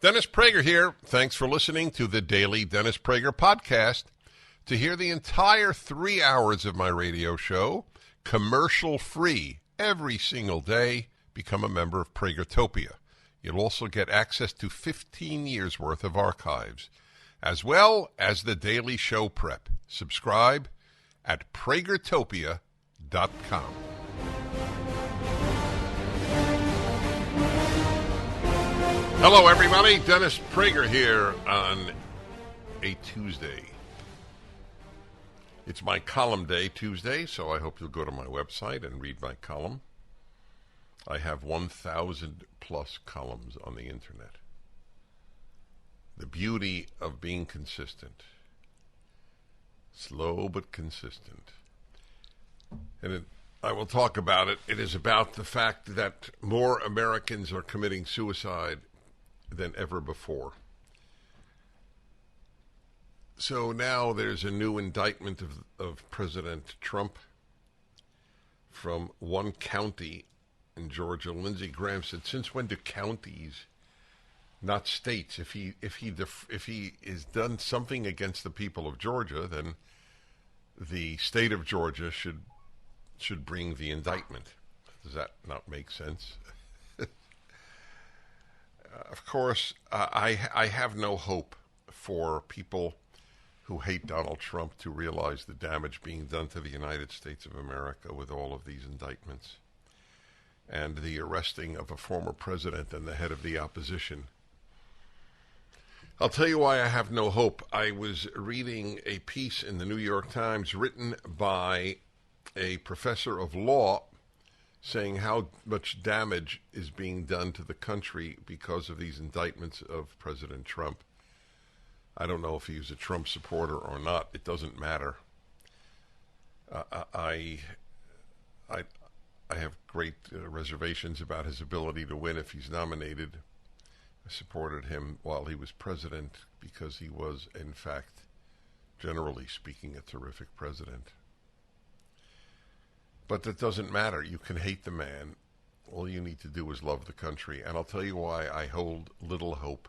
Dennis Prager here. Thanks for listening to the Daily Dennis Prager Podcast. To hear the entire 3 hours of my radio show, commercial-free, every single day, become a member of Pragertopia. You'll also get access to 15 years' worth of archives, as well as the daily show prep. Subscribe at Pragertopia.com. Hello, everybody. Dennis Prager here on a Tuesday. It's my column day Tuesday, so I hope you'll go to my website and read my column. I have 1,000 plus columns on the internet. The beauty of being consistent. Slow but consistent. And I will talk about it. It is about the fact that more Americans are committing suicide than ever before. So now there's a new indictment of President Trump from one county in Georgia. Lindsey Graham said, "Since when do counties, not states, if he has done something against the people of Georgia, then the state of Georgia should bring the indictment." Does that not make sense? Of course, I have no hope for people who hate Donald Trump to realize the damage being done to the United States of America with all of these indictments and the arresting of a former president and the head of the opposition. I'll tell you why I have no hope. I was reading a piece in the New York Times written by a professor of law saying how much damage is being done to the country because of these indictments of President Trump. I don't know if he's a Trump supporter or not. It doesn't matter. I have great reservations about his ability to win if he's nominated. I supported him while he was president because he was, in fact, generally speaking, a terrific president. But that doesn't matter. You can hate the man. All you need to do is love the country. And I'll tell you why I hold little hope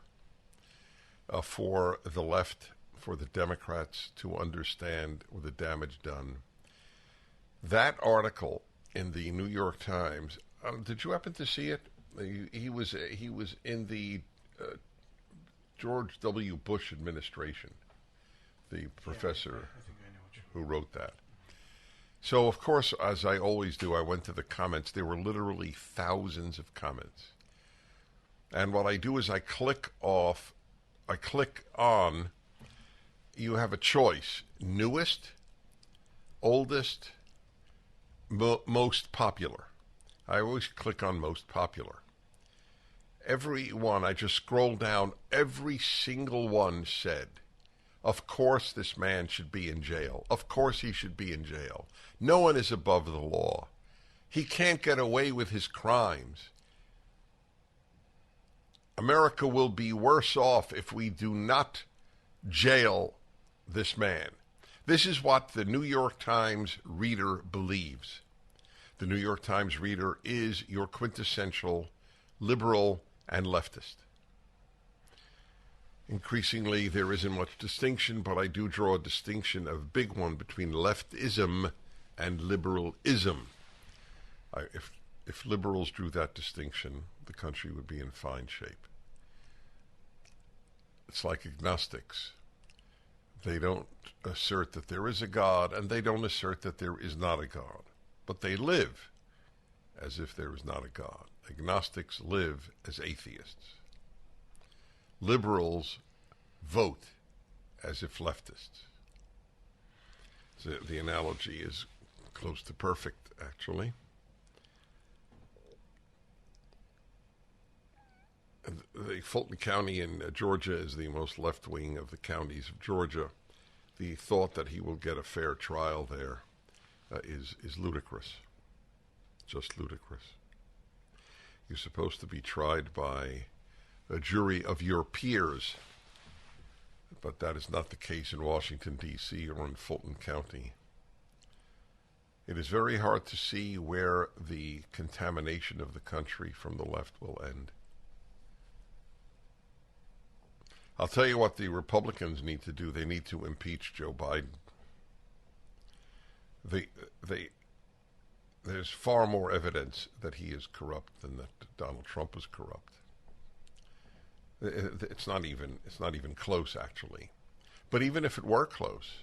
for the left, for the Democrats to understand the damage done. That article in the New York Times, did you happen to see it? He was in the George W. Bush administration, the professor who wrote that. So, of course, as I always do, I went to the comments. There were literally thousands of comments. And what I do is I click on, you have a choice, newest, oldest, most popular. I always click on most popular. Every one, I just scroll down, every single one said, "Of course this man should be in jail. Of course he should be in jail. No one is above the law. He can't get away with his crimes. America will be worse off if we do not jail this man." This is what the New York Times reader believes. The New York Times reader is your quintessential liberal and leftist. Increasingly, there isn't much distinction, but I do draw a distinction, a big one, between leftism and liberalism. If liberals drew that distinction, the country would be in fine shape. It's like agnostics. They don't assert that there is a God, and they don't assert that there is not a God. But they live as if there is not a God. Agnostics live as atheists. Liberals vote as if leftists. So the analogy is close to perfect, actually. The Fulton County in Georgia is the most left-wing of the counties of Georgia. The thought that he will get a fair trial there is ludicrous, just ludicrous. You're supposed to be tried by a jury of your peers, but that is not the case in Washington, D.C. or in Fulton County. It is very hard to see where the contamination of the country from the left will end. I'll tell you what the Republicans need to do. They need to impeach Joe Biden. There's far more evidence that he is corrupt than that Donald Trump is corrupt. It's not even close, actually. But even if it were close,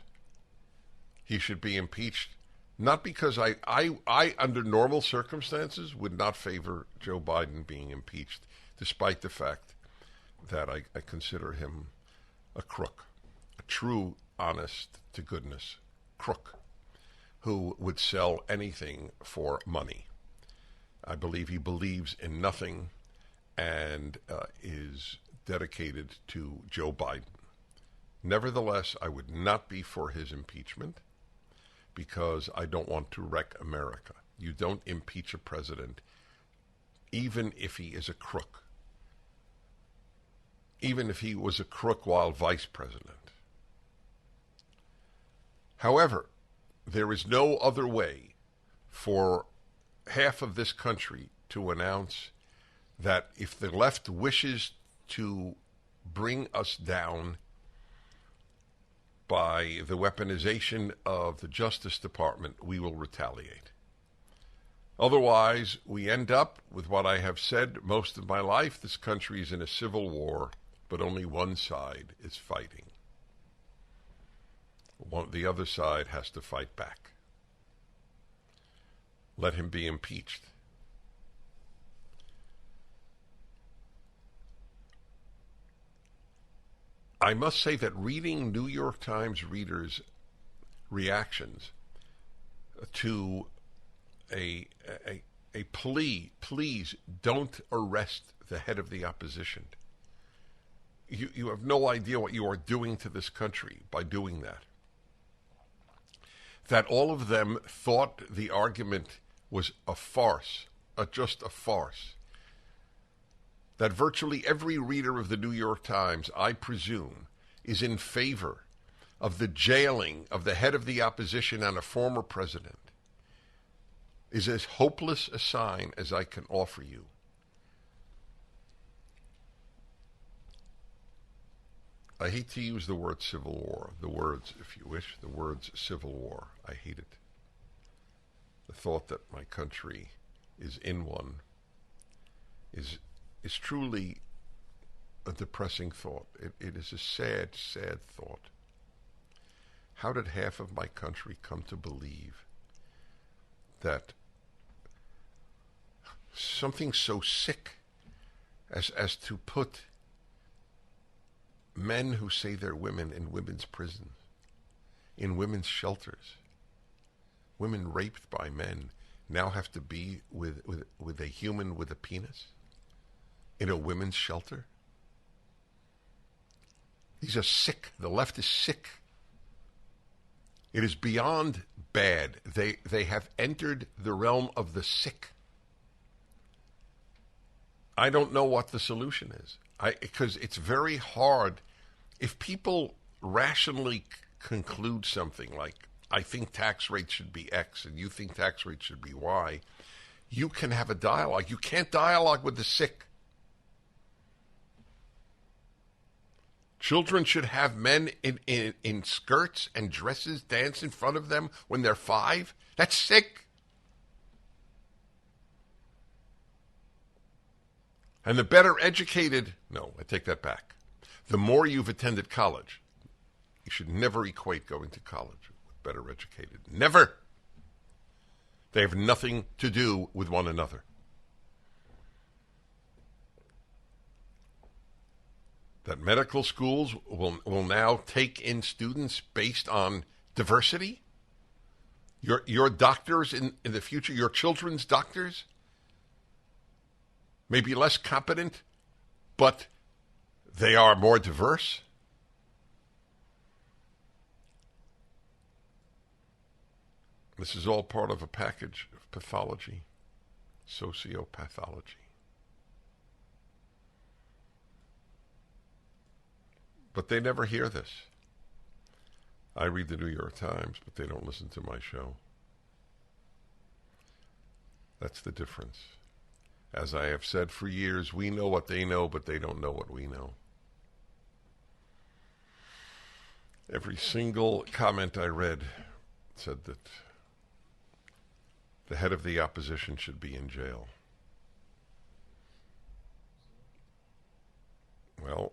he should be impeached. Not because I under normal circumstances would not favor Joe Biden being impeached, despite the fact that I consider him a crook, a true, honest-to-goodness crook who would sell anything for money. I believe he believes in nothing and is dedicated to Joe Biden. Nevertheless, I would not be for his impeachment because I don't want to wreck America. You don't impeach a president even if he is a crook. Even if he was a crook while vice president. However, there is no other way for half of this country to announce that if the left wishes to bring us down by the weaponization of the Justice Department, we will retaliate. Otherwise, we end up with what I have said most of my life: this country is in a civil war, but only one side is fighting. The other side has to fight back. Let him be impeached. I must say that reading New York Times readers' reactions to a plea, please don't arrest the head of the opposition. You have no idea what you are doing to this country by doing that. That all of them thought the argument was a farce, just a farce. That virtually every reader of the New York Times, I presume, is in favor of the jailing of the head of the opposition and a former president, is as hopeless a sign as I can offer you. I hate to use the word civil war, the words, if you wish, the words civil war. I hate it. The thought that my country is in one is truly a depressing thought. It is a sad, sad thought. How did half of my country come to believe that something so sick as to put men who say they're women in women's prisons, in women's shelters, women raped by men, now have to be with a human with a penis in a women's shelter? These are sick. The left is sick. It is beyond bad. They have entered the realm of the sick. I don't know what the solution is. Because it's very hard. If people rationally conclude something like, I think tax rates should be X and you think tax rates should be Y, you can have a dialogue. You can't dialogue with the sick. Children should have men in skirts and dresses dance in front of them when they're 5. That's sick. And the better educated, no, I take that back. The more you've attended college, you should never equate going to college with better educated. Never. They have nothing to do with one another. That medical schools will now take in students based on diversity? Your doctors in the future, your children's doctors, may be less competent, but they are more diverse? This is all part of a package of pathology, sociopathology. But they never hear this. I read the New York Times, but they don't listen to my show. That's the difference. As I have said for years, we know what they know, but they don't know what we know. Every single comment I read said that the head of the opposition should be in jail. Well,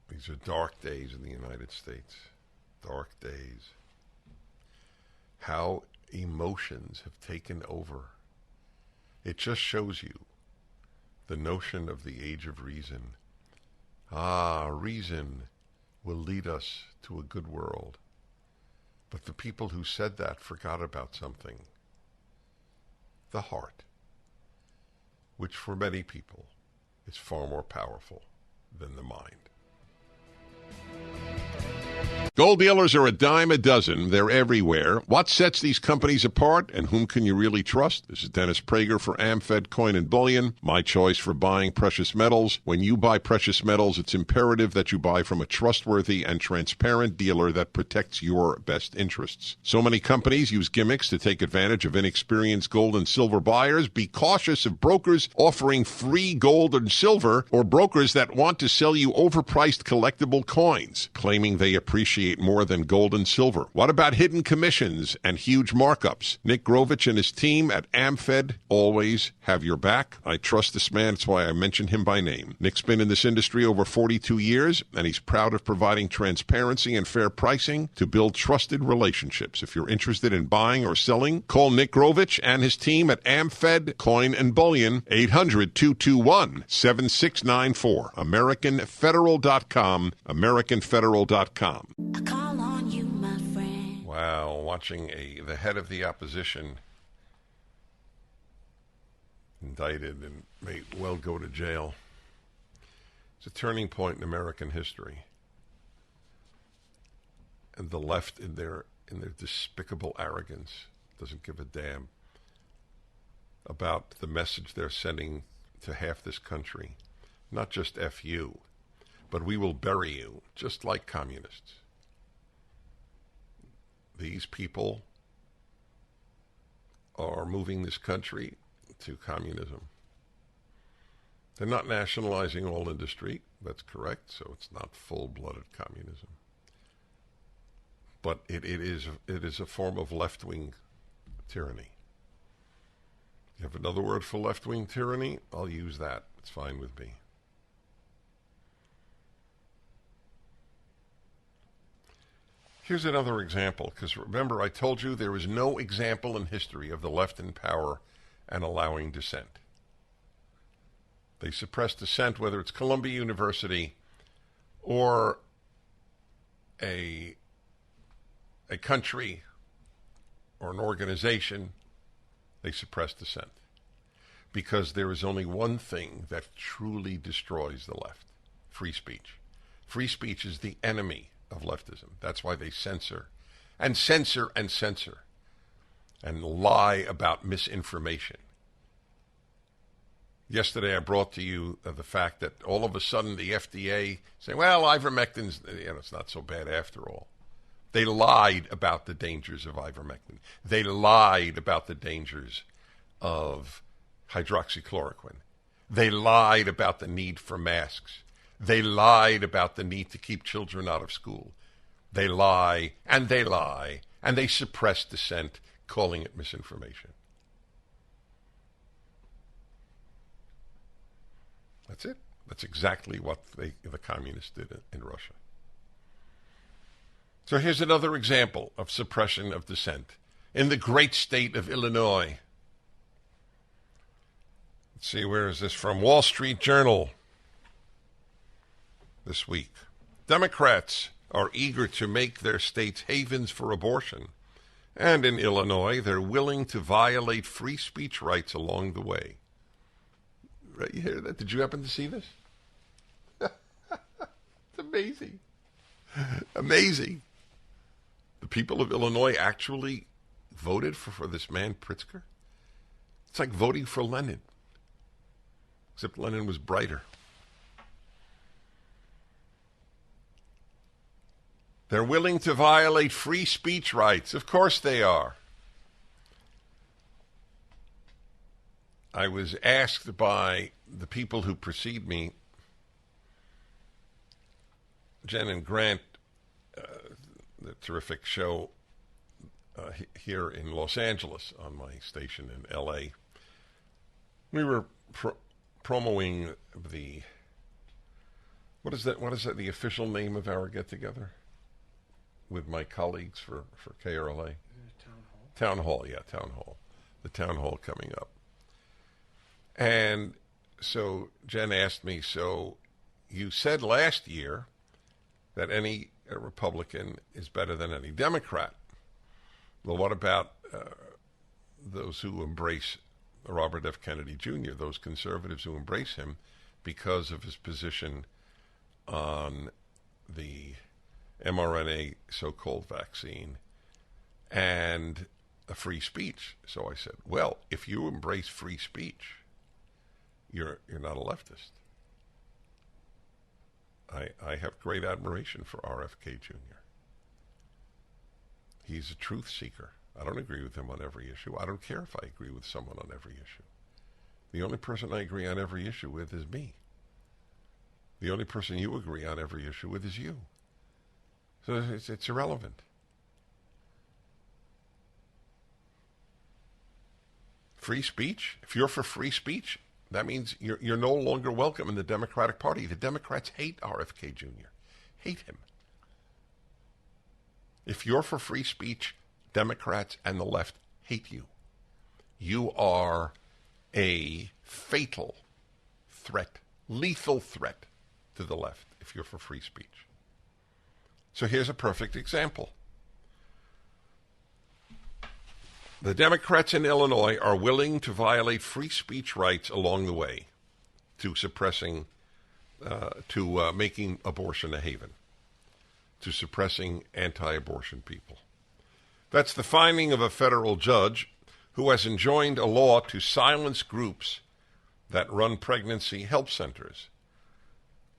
these are dark days in the United States. Dark days. How emotions have taken over. It just shows you the notion of the age of reason. Reason will lead us to a good world. But the people who said that forgot about something. The heart, which for many people is far more powerful than the mind. Gold dealers are a dime a dozen. They're everywhere. What sets these companies apart, and whom can you really trust? This is Dennis Prager for AmFed Coin and Bullion, my choice for buying precious metals. When you buy precious metals, it's imperative that you buy from a trustworthy and transparent dealer that protects your best interests. So many companies use gimmicks to take advantage of inexperienced gold and silver buyers. Be cautious of brokers offering free gold and silver, or brokers that want to sell you overpriced collectible coins, claiming they appreciate more than gold and silver. What about hidden commissions and huge markups? Nick Grovich and his team at AmFed always have your back. I trust this man. That's why I mention him by name. Nick's been in this industry over 42 years, and he's proud of providing transparency and fair pricing to build trusted relationships. If you're interested in buying or selling, call Nick Grovich and his team at AmFed Coin and Bullion, 800-221-7694. AmericanFederal.com, AmericanFederal.com. I call on you, my friend. Wow, watching the head of the opposition indicted and may well go to jail. It's a turning point in American history. And the left, in their despicable arrogance, doesn't give a damn about the message they're sending to half this country. Not just F you, but we will bury you, just like communists. These people are moving this country to communism. They're not nationalizing all industry. That's correct. So it's not full-blooded communism. But it is a form of left-wing tyranny. You have another word for left-wing tyranny? I'll use that. It's fine with me. Here's another example, because remember I told you there is no example in history of the left in power and allowing dissent. They suppress dissent, whether it's Columbia University or a country or an organization. They suppress dissent because there is only one thing that truly destroys the left: free speech. Free speech is the enemy of leftism. That's why they censor and censor and censor and lie about misinformation. Yesterday I brought to you the fact that all of a sudden the FDA saying, well, ivermectin's, it's not so bad after all. They lied about the dangers of ivermectin. They lied about the dangers of hydroxychloroquine. They lied about the need for masks. They lied about the need to keep children out of school. They lie, and they suppress dissent, calling it misinformation. That's it. That's exactly what the communists did in Russia. So here's another example of suppression of dissent. In the great state of Illinois. Let's see, where is this from? Wall Street Journal. This week. Democrats are eager to make their states havens for abortion. And in Illinois, they're willing to violate free speech rights along the way. Right, you hear that? Did you happen to see this? It's amazing. Amazing. The people of Illinois actually voted for this man, Pritzker. It's like voting for Lenin. Except Lenin was brighter. They're willing to violate free speech rights. Of course they are. I was asked by the people who precede me, Jen and Grant, the terrific show here in Los Angeles on my station in L.A. We were promoting the, what is that, the official name of our get-together with my colleagues for KRLA? Town Hall, yeah, Town Hall. The Town Hall coming up. And so Jen asked me, so you said last year that any Republican is better than any Democrat. Well, what about those who embrace Robert F. Kennedy Jr., those conservatives who embrace him because of his position on the mRNA so-called vaccine and free speech? So I said, well, if you embrace free speech, you're not a leftist. I have great admiration for RFK Jr. He's a truth seeker. I don't agree with him on every issue. I don't care if I agree with someone on every issue. The only person I agree on every issue with is me. The only person you agree on every issue with is you. So it's irrelevant. Free speech? If you're for free speech, that means you're no longer welcome in the Democratic Party. The Democrats hate RFK Jr. Hate him. If you're for free speech, Democrats and the left hate you. You are a fatal threat, lethal threat to the left if you're for free speech. So here's a perfect example. The Democrats in Illinois are willing to violate free speech rights along the way to suppressing, making abortion a haven, to suppressing anti-abortion people. That's the finding of a federal judge who has enjoined a law to silence groups that run pregnancy help centers.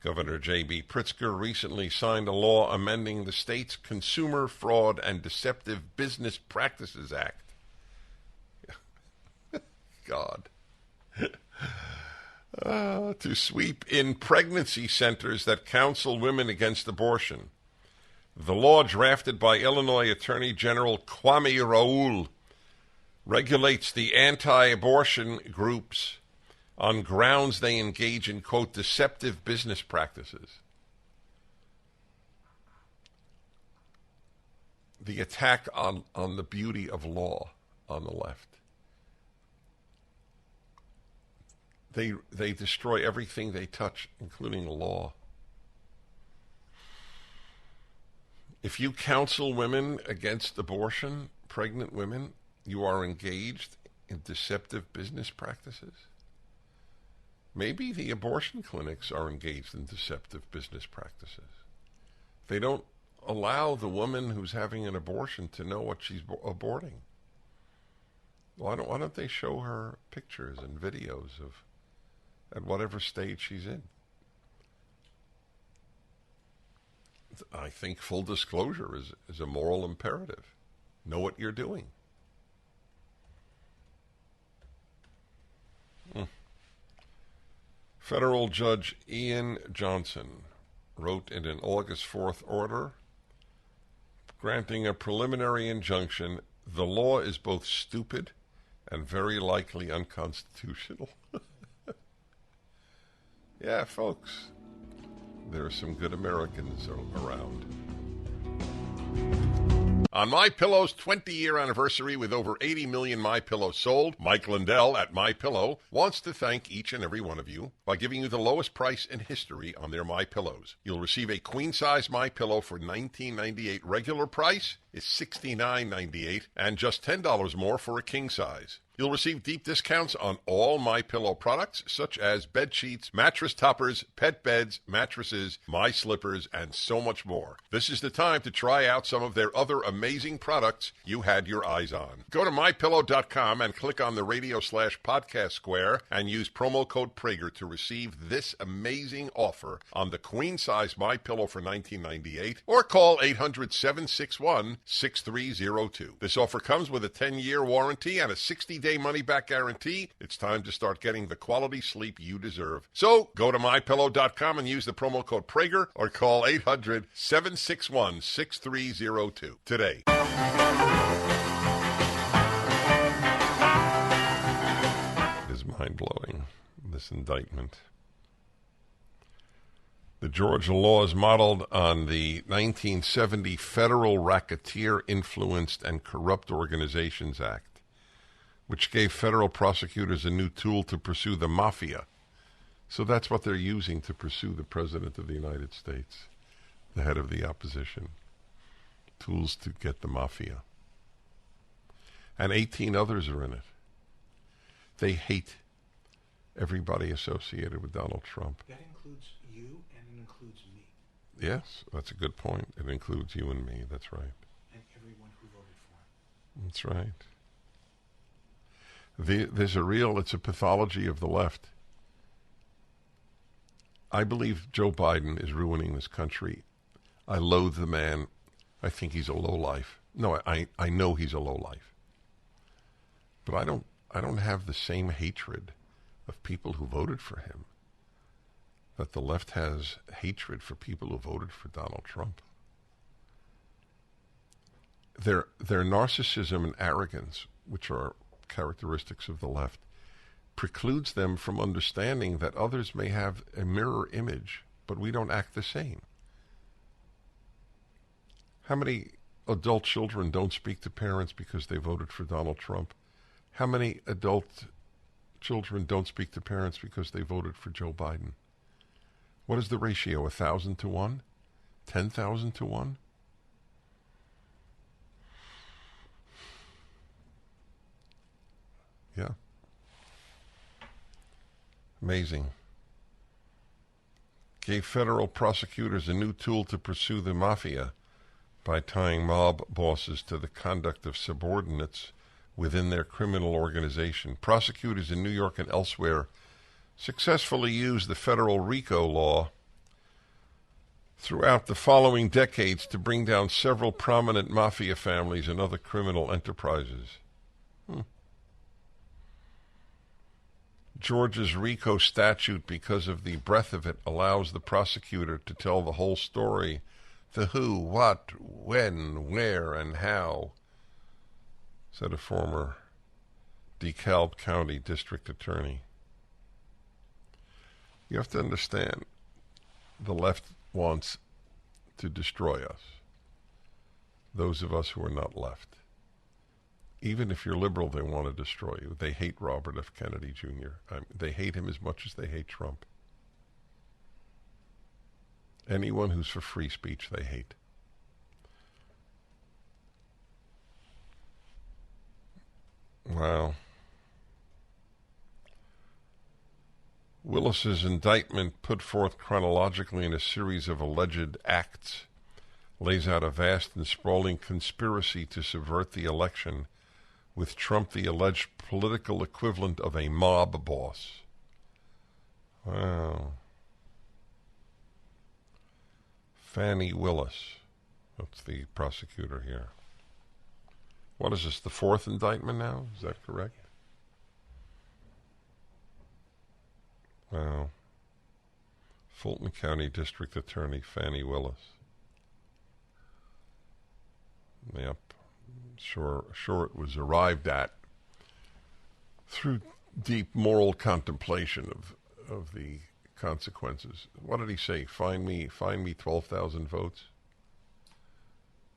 Governor J.B. Pritzker recently signed a law amending the state's Consumer Fraud and Deceptive Business Practices Act. God. To sweep in pregnancy centers that counsel women against abortion. The law, drafted by Illinois Attorney General Kwame Raoul, regulates the anti-abortion groups on grounds they engage in, quote, deceptive business practices. The attack on the beauty of law on the left. They destroy everything they touch, including the law. If you counsel women against abortion, pregnant women, you are engaged in deceptive business practices. Maybe the abortion clinics are engaged in deceptive business practices. They don't allow the woman who's having an abortion to know what she's aborting. Why don't they show her pictures and videos of at whatever stage she's in? I think full disclosure is a moral imperative. Know what you're doing. Federal Judge Ian Johnson wrote in an August 4th order granting a preliminary injunction, the law is both stupid and very likely unconstitutional. Yeah, folks, there are some good Americans around. On MyPillow's 20-year anniversary with over 80 million MyPillows sold, Mike Lindell at MyPillow wants to thank each and every one of you by giving you the lowest price in history on their MyPillows. You'll receive a queen-size MyPillow for $19.98. Regular price is $69.98 and just $10 more for a king size. You'll receive deep discounts on all MyPillow products, such as bed sheets, mattress toppers, pet beds, mattresses, My Slippers, and so much more. This is the time to try out some of their other amazing products you had your eyes on. Go to MyPillow.com and click on the radio/podcast square and use promo code Prager to receive this amazing offer on the queen-size MyPillow for $19.98 or call 800-761-6302. This offer comes with a 10-year warranty and a 60-day 30-day money-back guarantee. It's time to start getting the quality sleep you deserve. So go to MyPillow.com and use the promo code Prager or call 800-761-6302 today. It is mind-blowing, this indictment. The Georgia law is modeled on the 1970 Federal Racketeer Influenced and Corrupt Organizations Act, which gave federal prosecutors a new tool to pursue the mafia. So that's what they're using to pursue the President of the United States, the head of the opposition. Tools to get the mafia. And 18 others are in it. They hate everybody associated with Donald Trump. That includes you and it includes me. Yes, that's a good point. It includes you and me. That's right. And everyone who voted for him. That's right. It's a pathology of the left. I believe Joe Biden is ruining this country. I loathe the man. I think he's a lowlife. No, I know he's a lowlife. But I don't have the same hatred of people who voted for him that the left has hatred for people who voted for Donald Trump. Their narcissism and arrogance, which are characteristics of the left, precludes them from understanding that others may have a mirror image, but we don't act the same. How many adult children don't speak to parents because they voted for Donald Trump? How many adult children don't speak to parents because they voted for Joe Biden? What is the ratio, 1,000 to 1? 10,000 to 1? Yeah. Amazing. Gave federal prosecutors a new tool to pursue the mafia by tying mob bosses to the conduct of subordinates within their criminal organization. Prosecutors in New York and elsewhere successfully used the federal RICO law throughout the following decades to bring down several prominent mafia families and other criminal enterprises. Georgia's RICO statute, because of the breadth of it, allows the prosecutor to tell the whole story, the who, what, when, where, and how, said a former DeKalb County district attorney. You have to understand, the left wants to destroy us, those of us who are not left. Even if you're liberal, they want to destroy you. They hate Robert F. Kennedy Jr. They hate him as much as they hate Trump. Anyone who's for free speech, they hate. Wow. Willis's indictment, put forth chronologically in a series of alleged acts, lays out a vast and sprawling conspiracy to subvert the election, with Trump the alleged political equivalent of a mob boss. Wow. Fani Willis, that's the prosecutor here. What is this, the fourth indictment now? Is that correct? Wow. Fulton County District Attorney Fani Willis. Yep. Sure it was arrived at through deep moral contemplation of the consequences. What did he say? Find me 12,000 votes?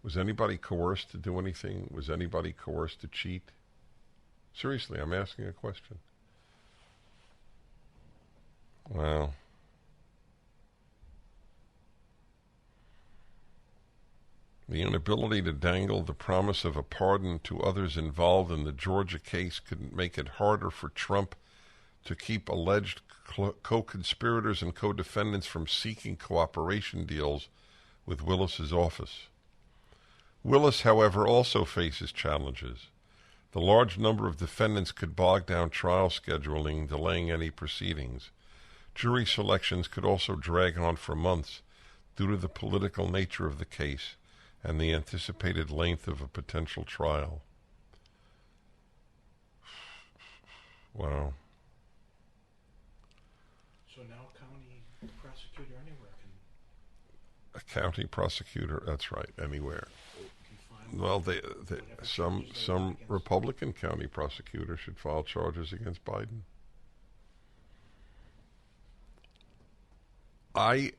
Was anybody coerced to do anything? Was anybody coerced to cheat? Seriously, I'm asking a question. Wow. The inability to dangle the promise of a pardon to others involved in the Georgia case could make it harder for Trump to keep alleged co-conspirators and co-defendants from seeking cooperation deals with Willis's office. Willis, however, also faces challenges. The large number of defendants could bog down trial scheduling, delaying any proceedings. Jury selections could also drag on for months due to the political nature of the case and the anticipated length of a potential trial. Wow. So now county prosecutor anywhere A county prosecutor, that's right, anywhere. can find Well, whatever some charges they want against Republican county prosecutor should file charges against Biden. I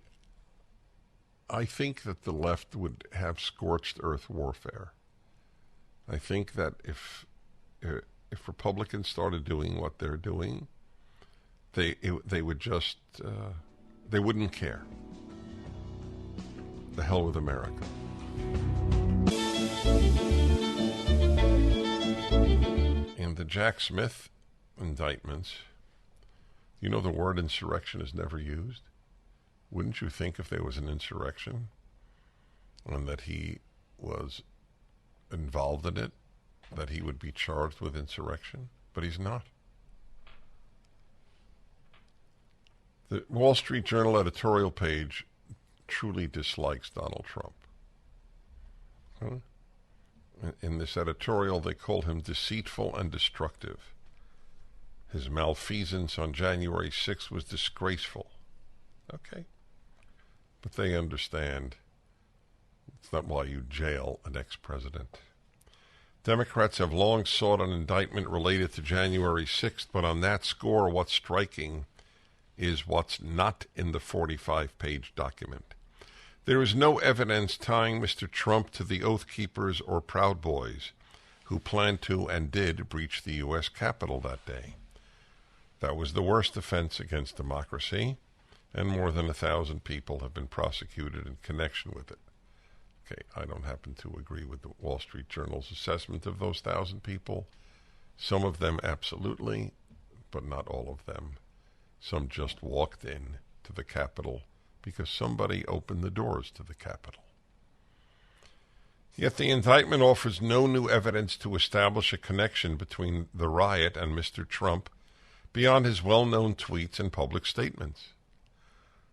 think that the left would have scorched earth warfare. I think that if Republicans started doing what they're doing, they would just they wouldn't care. The hell with America. In the Jack Smith indictments, you know the word insurrection is never used. Wouldn't you think if there was an insurrection and that he was involved in it, that he would be charged with insurrection? But he's not. The Wall Street Journal editorial page truly dislikes Donald Trump. In this editorial, they call him deceitful and destructive. His malfeasance on January 6th was disgraceful. Okay. But they understand it's not why you jail an ex-president. Democrats have long sought an indictment related to January 6th, but on that score, what's striking is what's not in the 45-page document. There is no evidence tying Mr. Trump to the Oath Keepers or Proud Boys who planned to and did breach the U.S. Capitol that day. That was the worst offense against democracy, and more than 1,000 people have been prosecuted in connection with it. Okay, I don't happen to agree with the Wall Street Journal's assessment of those 1,000 people. Some of them absolutely, but not all of them. Some just walked in to the Capitol because somebody opened the doors to the Capitol. Yet the indictment offers no new evidence to establish a connection between the riot and Mr. Trump beyond his well-known tweets and public statements.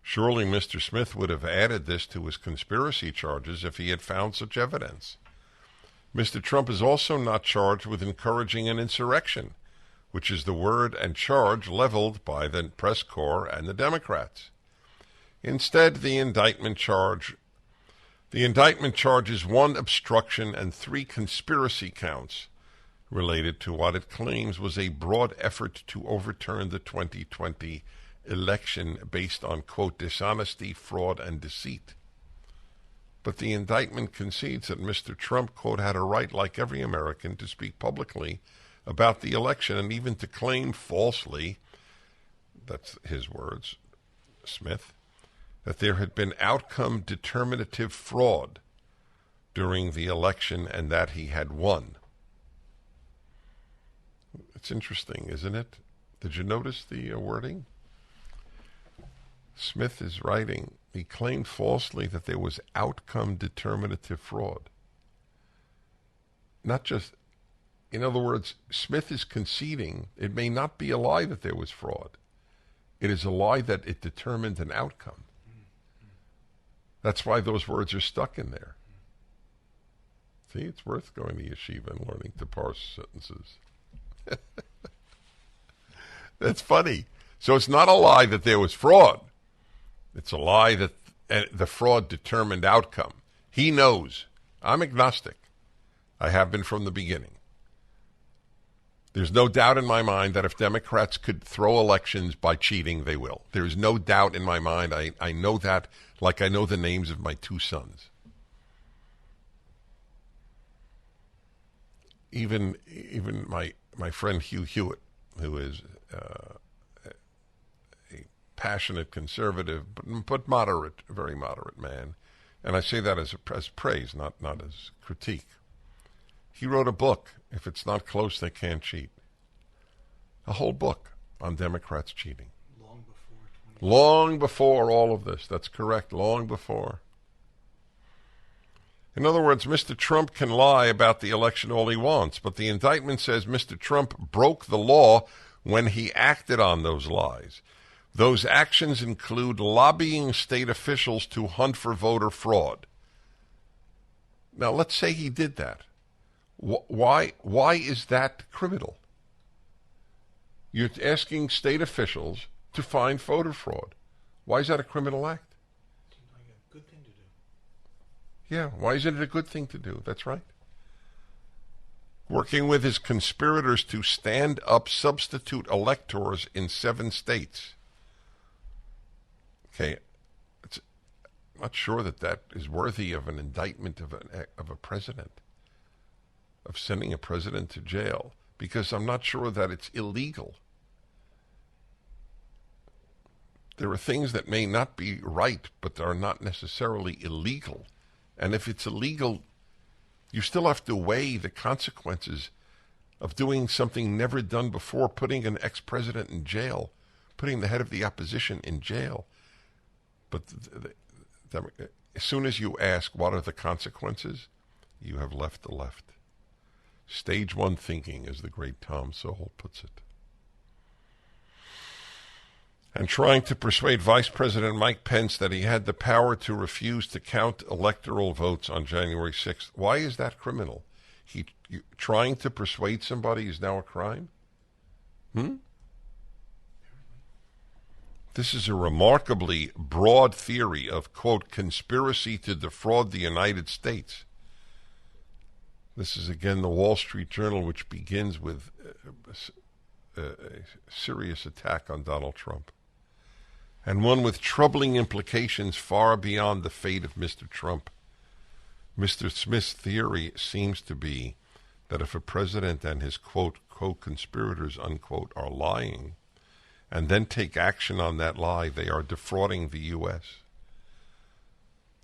Surely Mr. Smith would have added this to his conspiracy charges if he had found such evidence. Mr. Trump is also not charged with encouraging an insurrection, which is the word and charge leveled by the press corps and the Democrats. Instead, the indictment charges 1 obstruction and 3 conspiracy counts related to what it claims was a broad effort to overturn the 2020 election based on, quote, dishonesty, fraud, and deceit. But the indictment concedes that Mr. Trump, quote, had a right, like every American, to speak publicly about the election and even to claim falsely, that's his words, Smith, that there had been outcome determinative fraud during the election and that he had won. It's interesting, isn't it? Did you notice the wording? Smith is writing, he claimed falsely that there was outcome determinative fraud. Not just, in other words, Smith is conceding it may not be a lie that there was fraud. It is a lie that it determined an outcome. That's why those words are stuck in there. See, it's worth going to yeshiva and learning to parse sentences. That's funny. So it's not a lie that there was fraud. It's a lie that the fraud determined outcome. He knows. I'm agnostic. I have been from the beginning. There's no doubt in my mind that if Democrats could throw elections by cheating, they will. There is no doubt in my mind. I know that like I know the names of my 2 sons. Even my friend Hugh Hewitt, who is a passionate conservative, but moderate, very moderate man, and I say that as praise, not as critique. He wrote a book, If It's Not Close, They Can't Cheat. A whole book on Democrats cheating. Long before all of this. That's correct. Long before. In other words, Mr. Trump can lie about the election all he wants, but the indictment says Mr. Trump broke the law when he acted on those lies. Those actions include lobbying state officials to hunt for voter fraud. Now, let's say he did that. Why is that criminal? You're asking state officials to find voter fraud. Why is that a criminal act? Seems like a good thing to do. Yeah, why isn't it a good thing to do? That's right. Working with his conspirators to stand up substitute electors in 7 states. Okay, I'm not sure that is worthy of an indictment of a president, of sending a president to jail, because I'm not sure that it's illegal. There are things that may not be right, but are not necessarily illegal. And if it's illegal, you still have to weigh the consequences of doing something never done before, putting an ex-president in jail, putting the head of the opposition in jail. But as soon as you ask what are the consequences, you have left the left. Stage 1 thinking, as the great Tom Sowell puts it. And trying to persuade Vice President Mike Pence that he had the power to refuse to count electoral votes on January 6th. Why is that criminal? Trying to persuade somebody is now a crime? This is a remarkably broad theory of, quote, conspiracy to defraud the United States. This is, again, the Wall Street Journal, which begins with a serious attack on Donald Trump, and one with troubling implications far beyond the fate of Mr. Trump. Mr. Smith's theory seems to be that if a president and his, quote, co-conspirators, unquote, are lying, and then take action on that lie, they are defrauding the U.S.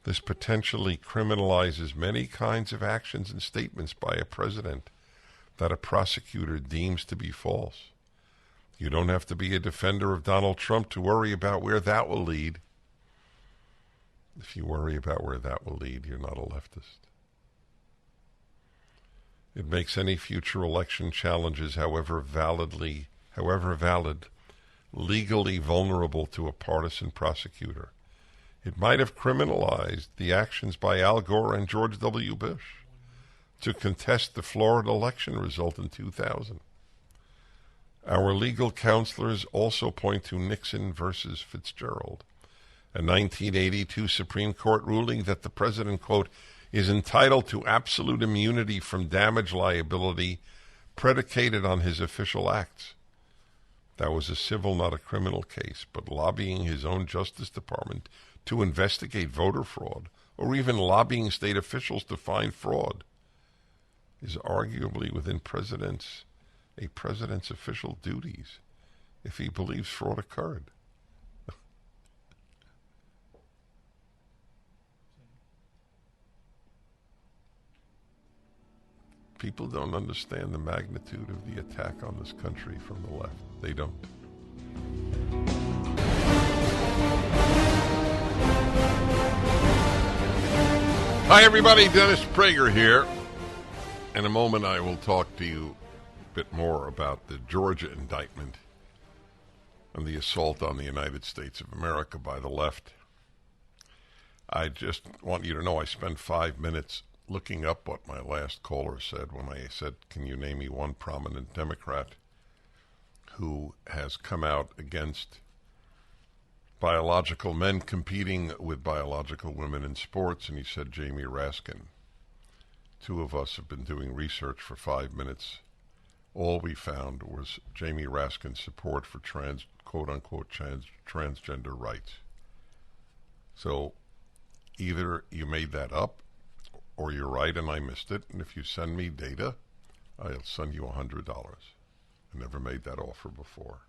This potentially criminalizes many kinds of actions and statements by a president that a prosecutor deems to be false. You don't have to be a defender of Donald Trump to worry about where that will lead. If you worry about where that will lead, you're not a leftist. It makes any future election challenges, however valid, legally vulnerable to a partisan prosecutor. It might have criminalized the actions by Al Gore and George W. Bush to contest the Florida election result in 2000. Our legal counselors also point to Nixon versus Fitzgerald, a 1982 Supreme Court ruling that the president, quote, is entitled to absolute immunity from damage liability predicated on his official acts. That was a civil, not a criminal case, but lobbying his own Justice Department to investigate voter fraud, or even lobbying state officials to find fraud, is arguably within a president's official duties if he believes fraud occurred. People don't understand the magnitude of the attack on this country from the left. They don't. Hi, everybody. Dennis Prager here. In a moment, I will talk to you a bit more about the Georgia indictment and the assault on the United States of America by the left. I just want you to know I spent 5 minutes looking up what my last caller said when I said, can you name me one prominent Democrat who has come out against biological men competing with biological women in sports? And he said Jamie Raskin. Two of us have been doing research for 5 minutes. All we found was Jamie Raskin's support for quote-unquote transgender rights. So either you made that up, or you're right and I missed it, and if you send me data, I'll send you $100. I never made that offer before.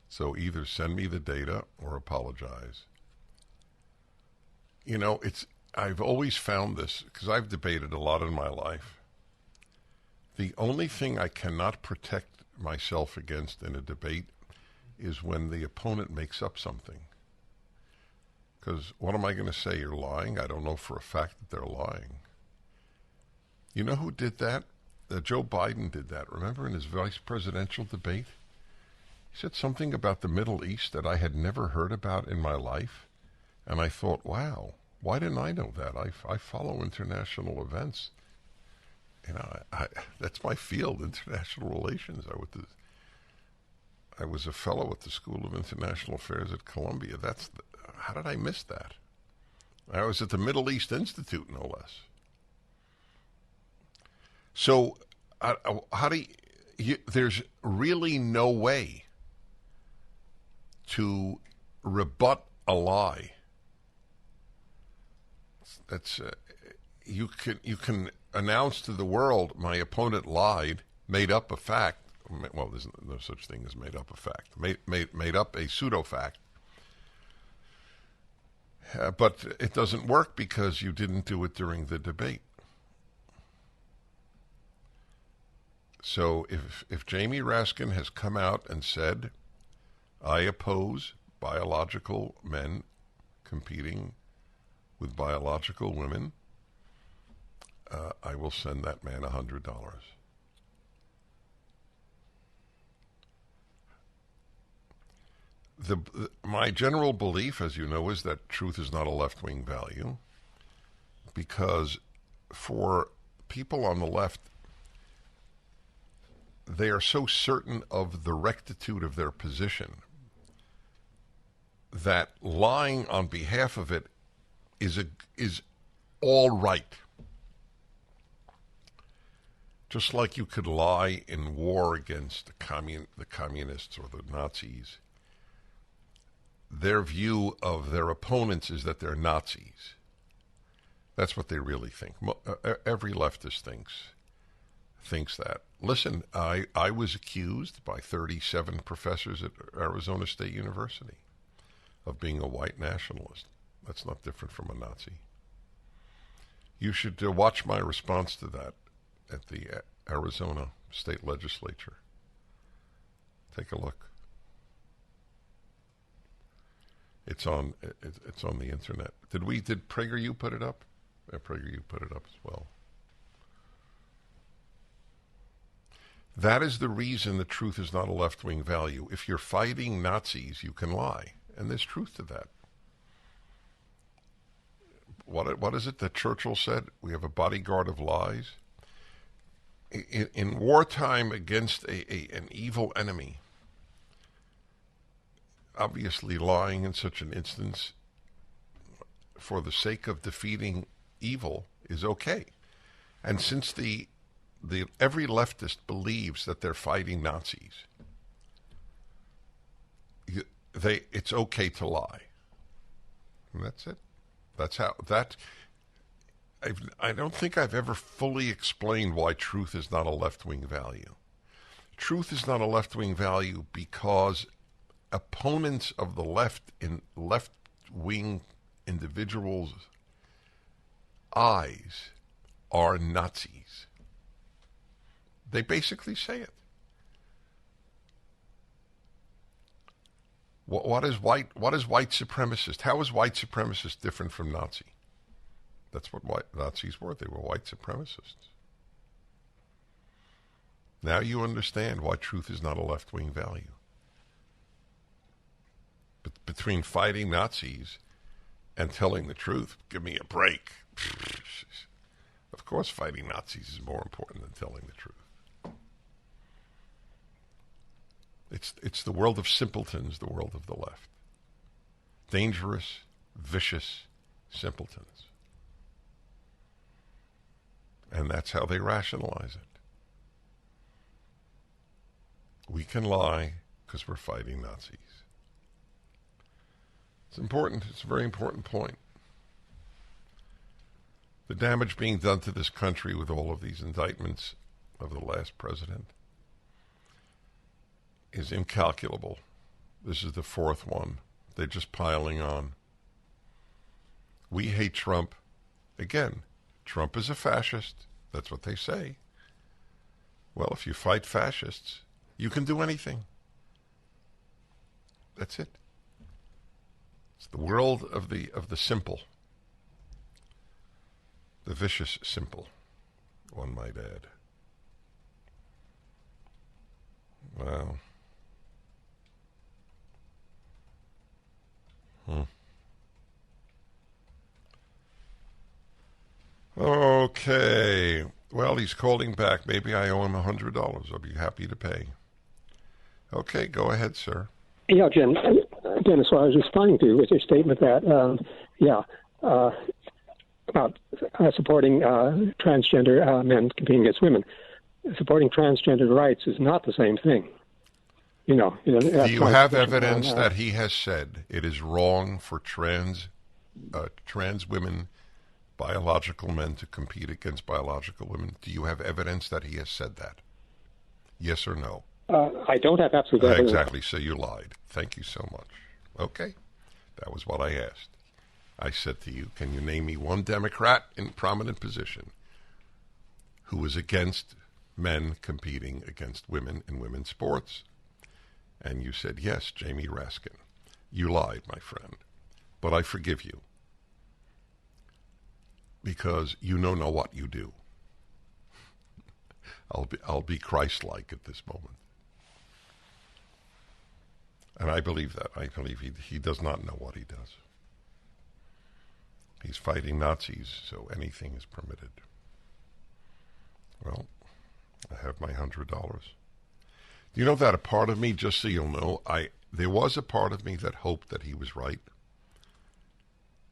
So either send me the data or apologize. You know, I've always found this, because I've debated a lot in my life. The only thing I cannot protect myself against in a debate is when the opponent makes up something. Because what am I going to say? You're lying? I don't know for a fact that they're lying. You know who did that? Joe Biden did that. Remember in his vice presidential debate? He said something about the Middle East that I had never heard about in my life. And I thought, wow, why didn't I know that? I follow international events. You know, that's my field, international relations. I was a fellow at the School of International Affairs at Columbia. How did I miss that? I was at the Middle East Institute, no less. So, how do you, there's really no way to rebut a lie. That's you can announce to the world, my opponent lied, made up a fact. Well, there's no such thing as made up a fact. Made up a pseudo fact. But it doesn't work because you didn't do it during the debate. So if Jamie Raskin has come out and said, I oppose biological men competing with biological women, I will send that man $100. My general belief, as you know, is that truth is not a left-wing value, because for people on the left, they are so certain of the rectitude of their position that lying on behalf of it is all right. Just like you could lie in war against the communists or the Nazis, their view of their opponents is that they're Nazis. That's what they really think. Every leftist thinks that. Listen, I was accused by 37 professors at Arizona State University of being a white nationalist. That's not different from a Nazi. You should watch my response to that at the Arizona State Legislature. Take a look. It's on the internet. Did PragerU put it up? Yeah, PragerU put it up as well. That is the reason the truth is not a left-wing value. If you're fighting Nazis, you can lie, and there's truth to that. What is it that Churchill said? We have a bodyguard of lies. In wartime against an evil enemy, obviously lying in such an instance for the sake of defeating evil is okay. And since every leftist believes that they're fighting Nazis, it's okay to lie. And that's it. That's how that. I don't think I've ever fully explained why truth is not a left-wing value. Truth is not a left-wing value because opponents of the left in left-wing individuals' eyes are Nazis. They basically say it. What is white supremacist? How is white supremacist different from Nazi? That's what white Nazis were. They were white supremacists. Now you understand why truth is not a left-wing value. But between fighting Nazis and telling the truth, give me a break. Of course fighting Nazis is more important than telling the truth. It's the world of simpletons, the world of the left. Dangerous, vicious simpletons. And that's how they rationalize it. We can lie because we're fighting Nazis. It's important. It's a very important point. The damage being done to this country with all of these indictments of the last president is incalculable. This is the fourth one. They're just piling on. We hate Trump. Again, Trump is a fascist. That's what they say. Well, if you fight fascists, you can do anything. That's it. It's the world of the simple. The vicious simple, one might add. Wow. Okay. Well, he's calling back. Maybe I owe him $100. I'll be happy to pay. Okay, go ahead, sir. Yeah, Dennis, what I was responding to was your statement that, about supporting transgender men competing against women. Supporting transgender rights is not the same thing. Do you have evidence that he has said it is wrong for trans women, biological men, to compete against biological women? Do you have evidence that he has said that? Yes or no? I don't have absolute evidence. Exactly, so you lied. Thank you so much. Okay, that was what I asked. I said to you, can you name me one Democrat in prominent position who is against men competing against women in women's sports? And you said, yes, Jamie Raskin. You lied, my friend. But I forgive you. Because you know what you do. I'll be Christ-like at this moment. And I believe that. I believe he does not know what he does. He's fighting Nazis, so anything is permitted. Well, I have my $100. Do you know that a part of me, just so you'll know, there was a part of me that hoped that he was right?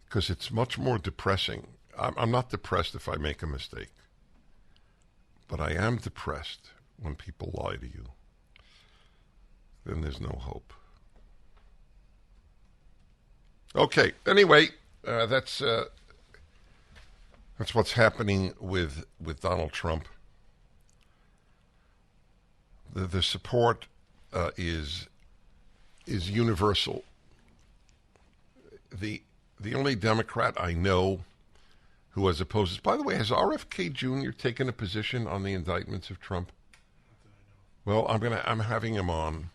Because it's much more depressing. I'm not depressed if I make a mistake. But I am depressed when people lie to you. Then there's no hope. Okay, anyway, that's what's happening with Donald Trump. The support is universal. The only Democrat I know who has opposed. By the way, has RFK Jr. taken a position on the indictments of Trump? Well, I'm having him on,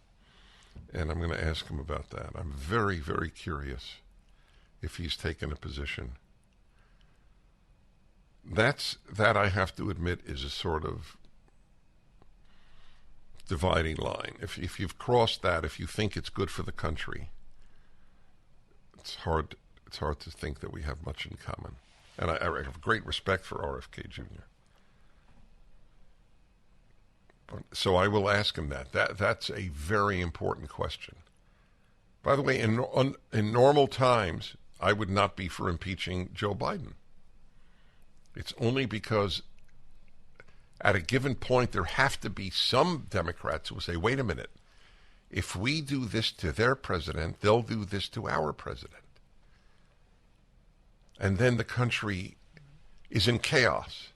and I'm gonna ask him about that. I'm very, very curious if he's taken a position. That I have to admit is a sort of dividing line. If you've crossed that, if you think it's good for the country, it's hard to think that we have much in common. And I have great respect for RFK Jr. So I will ask him that. That's a very important question. By the way, in normal times, I would not be for impeaching Joe Biden. It's only because at a given point there have to be some Democrats who will say, wait a minute, if we do this to their president, they'll do this to our president. And then the country is in chaos.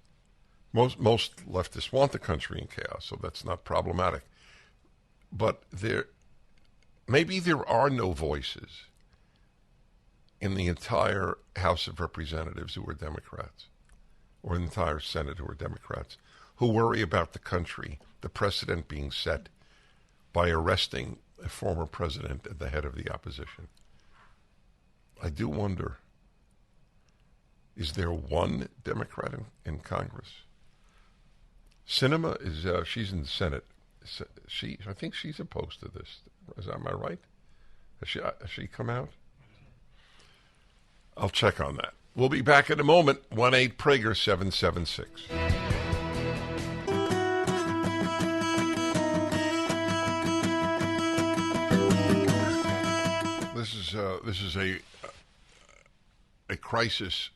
Most leftists want the country in chaos, so that's not problematic. But maybe there are no voices in the entire House of Representatives who are Democrats, or in the entire Senate who are Democrats, who worry about the country, the precedent being set by arresting a former president at the head of the opposition. I do wonder, is there one Democrat in Congress? Sinema she's in the Senate. I think she's opposed to this. Am I right? Has she come out? I'll check on that. We'll be back in a moment. 1-8-PRAGER-776. This is a crisis,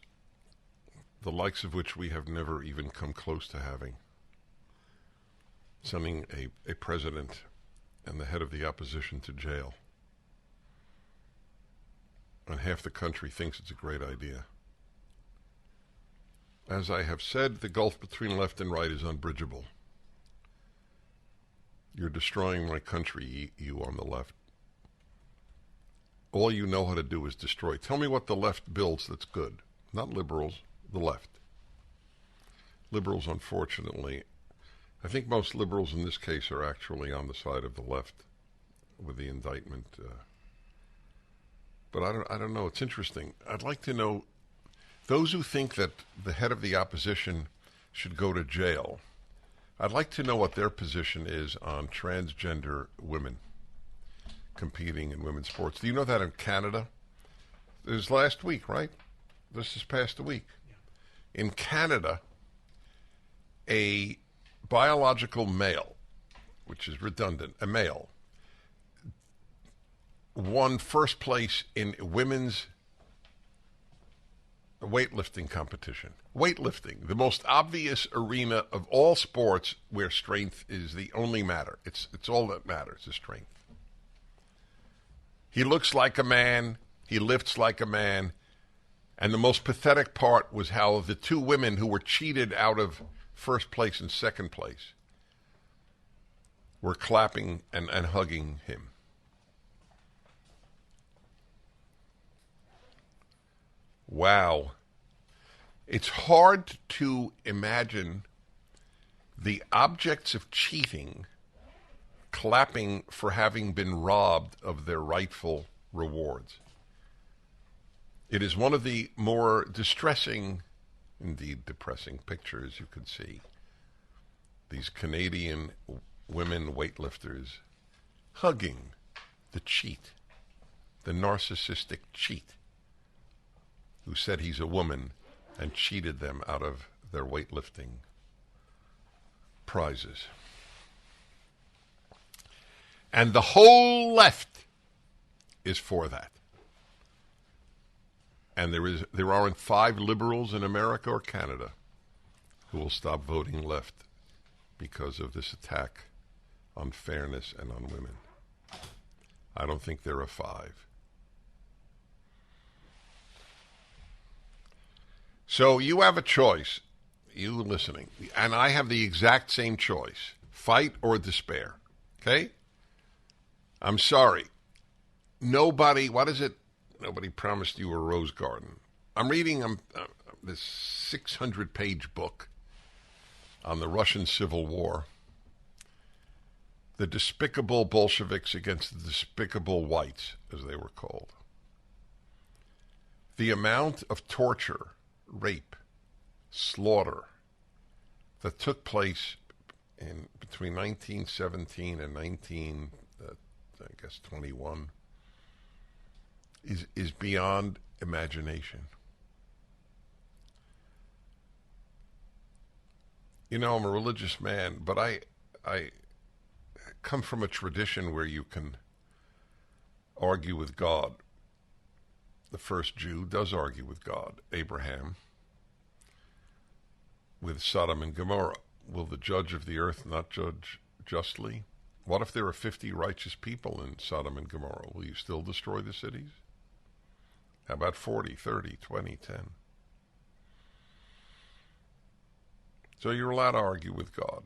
the likes of which we have never even come close to having. Sending a president and the head of the opposition to jail. And half the country thinks it's a great idea. As I have said, the gulf between left and right is unbridgeable. You're destroying my country, you on the left. All you know how to do is destroy. Tell me what the left builds that's good. Not liberals, the left. Liberals, unfortunately, I think most liberals in this case are actually on the side of the left with the indictment. But I don't know. It's interesting. I'd like to know, those who think that the head of the opposition should go to jail, I'd like to know what their position is on transgender women competing in women's sports. Do you know that in Canada? It was last week, right? This is past a week. Yeah. In Canada, a biological male, which is redundant, a male, won first place in women's weightlifting competition. Weightlifting, the most obvious arena of all sports where strength is the only matter. It's all that matters, is strength. He looks like a man. He lifts like a man. And the most pathetic part was how the two women who were cheated out of first place and second place were clapping and hugging him. Wow. It's hard to imagine the objects of cheating clapping for having been robbed of their rightful rewards. It is one of the more distressing, indeed depressing pictures you could see. These Canadian women weightlifters hugging the cheat, the narcissistic cheat, who said he's a woman and cheated them out of their weightlifting prizes. And the whole left is for that. And there aren't 5 liberals in America or Canada who will stop voting left because of this attack on fairness and on women. I don't think there are 5. So you have a choice, you listening, and I have the exact same choice, fight or despair, okay? I'm sorry. Nobody promised you a rose garden. I'm reading this 600-page book on the Russian Civil War, the despicable Bolsheviks against the despicable whites, as they were called. The amount of torture, rape, slaughter that took place in between 1917 and 21 is beyond imagination. You know, I'm a religious man, but I come from a tradition where you can argue with God. The first Jew does argue with God, Abraham, with Sodom and Gomorrah. Will the judge of the earth not judge justly? What if there are 50 righteous people in Sodom and Gomorrah? Will you still destroy the cities? How about 40, 30, 20, 10? So you're allowed to argue with God.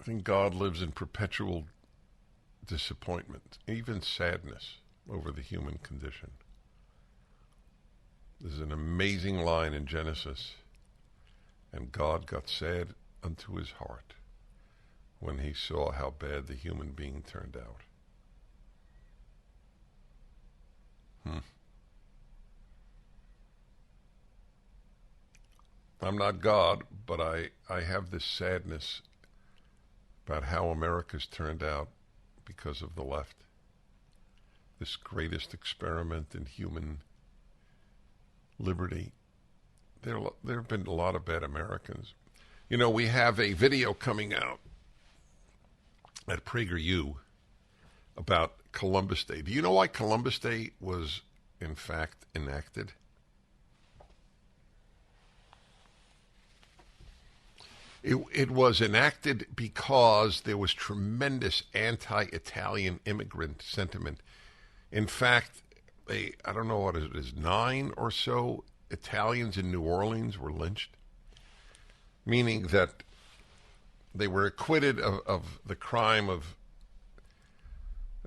I think God lives in perpetual disappointment, even sadness over the human condition. There's an amazing line in Genesis, and God got sad unto his heart when he saw how bad the human being turned out. I'm not God, but I have this sadness about how America's turned out because of the left. This greatest experiment in human liberty. There have been a lot of bad Americans. You know, we have a video coming out at PragerU about Columbus Day. Do you know why Columbus Day was, in fact, enacted? It was enacted because there was tremendous anti-Italian immigrant sentiment. In fact, I don't know what it is, 9 or so Italians in New Orleans were lynched, meaning that they were acquitted of the crime of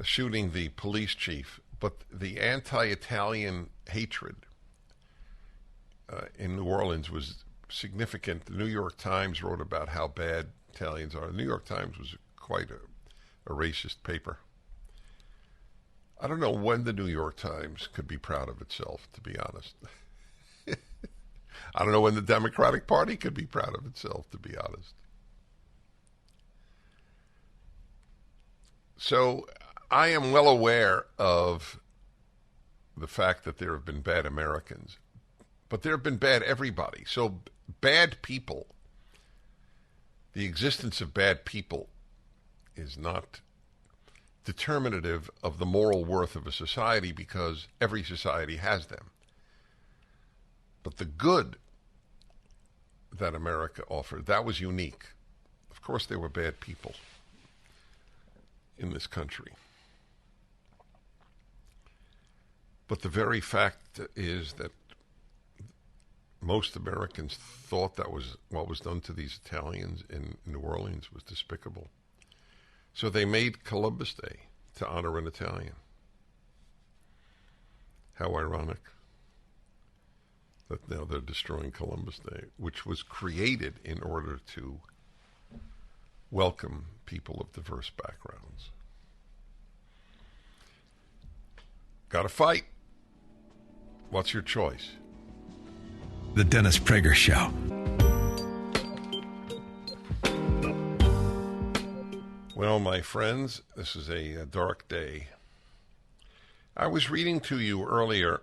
shooting the police chief, but the anti-Italian hatred in New Orleans was significant. The New York Times wrote about how bad Italians are. The New York Times was quite a racist paper. I don't know when the New York Times could be proud of itself, to be honest. I don't know when the Democratic Party could be proud of itself, to be honest. So I am well aware of the fact that there have been bad Americans, but there have been bad everybody. So bad people, the existence of bad people is not determinative of the moral worth of a society, because every society has them. But the good that America offered, that was unique. Of course, there were bad people in this country. But the very fact is that most Americans thought that was what was done to these Italians in New Orleans was despicable. So they made Columbus Day to honor an Italian. How ironic that now they're destroying Columbus Day, which was created in order to welcome people of diverse backgrounds. Got to fight. What's your choice? The Dennis Prager Show. Well, my friends, this is a dark day. I was reading to you earlier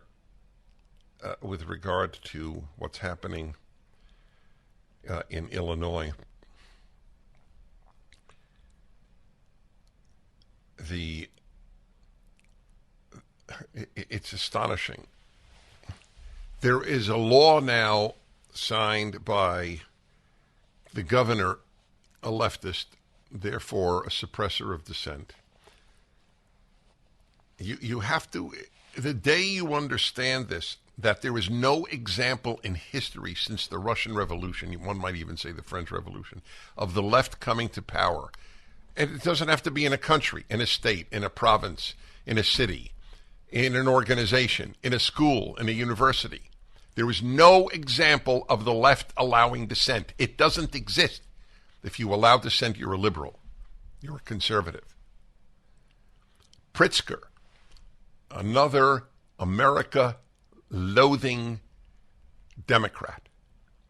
with regard to what's happening in Illinois. It's astonishing. There is a law now signed by the governor, a leftist, therefore a suppressor of dissent. You have to, the day you understand this, that there is no example in history since the Russian Revolution, one might even say the French Revolution, of the left coming to power. And it doesn't have to be in a country, in a state, in a province, in a city, in an organization, in a school, in a university. There is no example of the left allowing dissent. It doesn't exist. If you allow dissent, you're a liberal. You're a conservative. Pritzker, another America-loathing Democrat.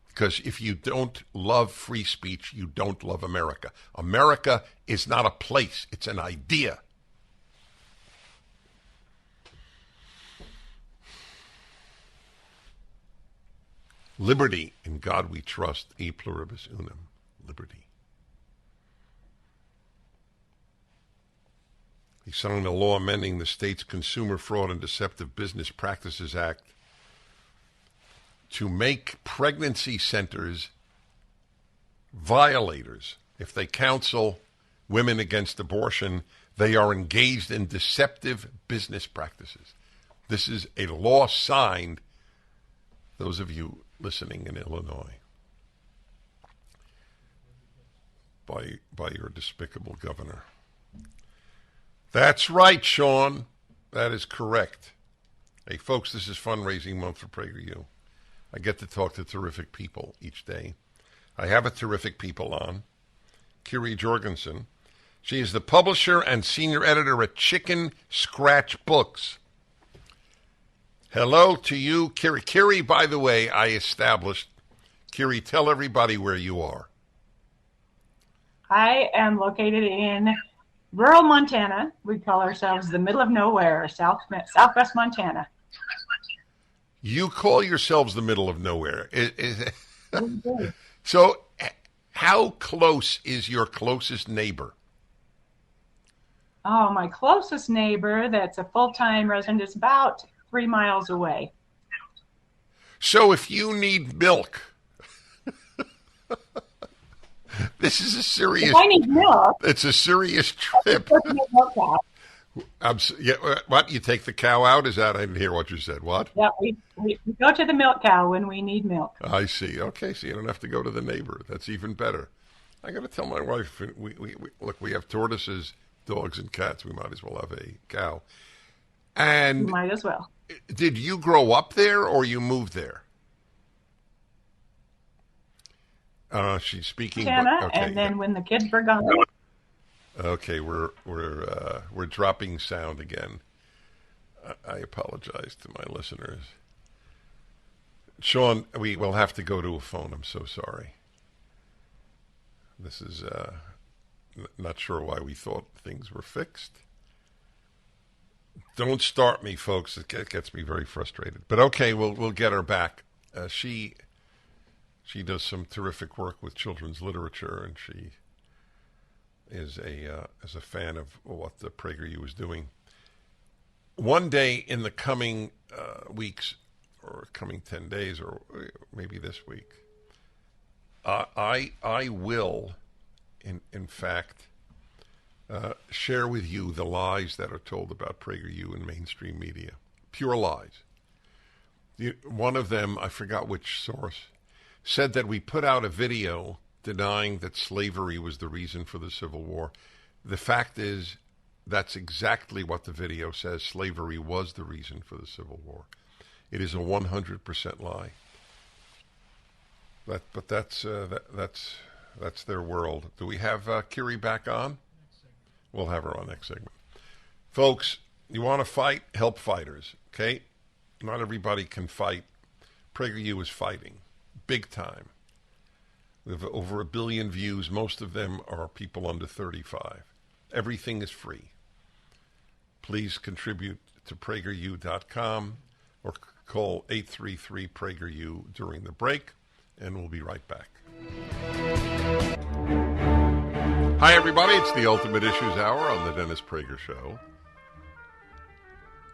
Because if you don't love free speech, you don't love America. America is not a place. It's an idea. Liberty, in God we trust, e pluribus unum, liberty. He signed a law amending the state's Consumer Fraud and Deceptive Business Practices Act to make pregnancy centers violators. If they counsel women against abortion, they are engaged in deceptive business practices. This is a law signed, those of you listening in Illinois, by your despicable governor. That's right, Sean. That is correct. Hey, folks, this is fundraising month for PragerU. I get to talk to terrific people each day. I have a terrific people on. Kiri Jorgensen. She is the publisher and senior editor at Chicken Scratch Books. Hello to you, Kiri. Kiri, by the way, I established. Kiri, tell everybody where you are. I am located in rural Montana. We call ourselves the middle of nowhere, southwest Montana. You call yourselves the middle of nowhere. So how close is your closest neighbor? Oh, my closest neighbor that's a full-time resident is about 3 miles away. So if you need milk, this is a serious. If I need milk, it's a serious trip. What? You take the cow out? Is that? I didn't hear what you said. What? Yeah, we go to the milk cow when we need milk. I see. Okay, so you don't have to go to the neighbor. That's even better. I got to tell my wife. We have tortoises, dogs, and cats. We might as well have a cow. And you might as well. Did you grow up there or you moved there? She's speaking. Montana, okay. And then when the kids were gone. Okay, we're dropping sound again. I apologize to my listeners. Sean, we will have to go to a phone. I'm so sorry. This is not sure why we thought things were fixed. Don't start me, folks. It gets me very frustrated. But okay, we'll get her back. She does some terrific work with children's literature, and is a fan of what the PragerU is doing. One day in the coming weeks, or coming 10 days, or maybe this week, I will, in fact, share with you the lies that are told about PragerU in mainstream media. Pure lies. One of them, I forgot which source, said that we put out a video denying that slavery was the reason for the Civil War. The fact is, that's exactly what the video says. Slavery was the reason for the Civil War. It is a 100% lie. But that's their world. Do we have Kiri back on? We'll have her on next segment. Folks, you want to fight? Help fighters, okay? Not everybody can fight. PragerU is fighting, big time. We have over 1 billion views. Most of them are people under 35. Everything is free. Please contribute to PragerU.com or call 833-PragerU during the break, and we'll be right back. Hi, everybody. It's the Ultimate Issues Hour on the Dennis Prager Show.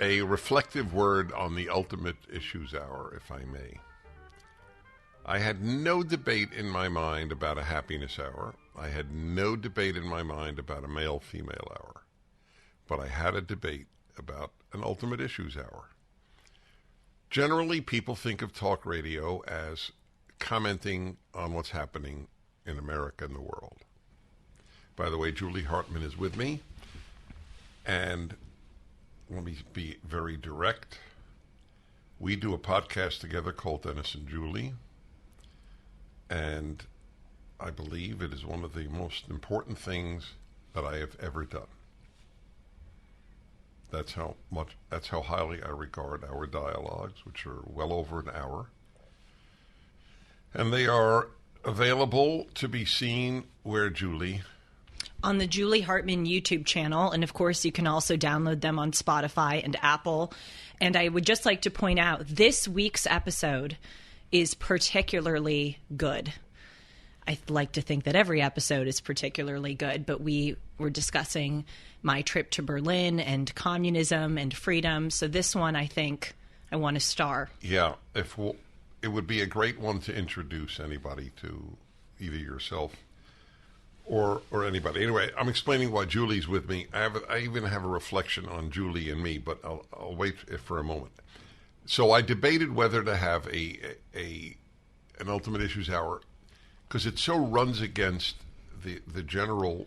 A reflective word on the Ultimate Issues Hour, if I may. I had no debate in my mind about a happiness hour. I had no debate in my mind about a male-female hour. But I had a debate about an Ultimate Issues Hour. Generally, people think of talk radio as commenting on what's happening in America and the world. By the way, Julie Hartman is with me. And let me be very direct. We do a podcast together called Dennis and Julie. And I believe it is one of the most important things that I have ever done. That's how highly I regard our dialogues, which are well over an hour. And they are available to be seen where, Julie? On the Julie Hartman YouTube channel. And of course, you can also download them on Spotify and Apple. And I would just like to point out, this week's episode is particularly good. I like to think that every episode is particularly good, but we were discussing my trip to Berlin and communism and freedom. So this one, I think I want to star. Yeah, it would be a great one to introduce anybody to, either yourself or anybody. Anyway, I'm explaining why Julie's with me. I even have a reflection on Julie and me, but I'll wait for a moment. So I debated whether to have an Ultimate Issues Hour, because it so runs against the general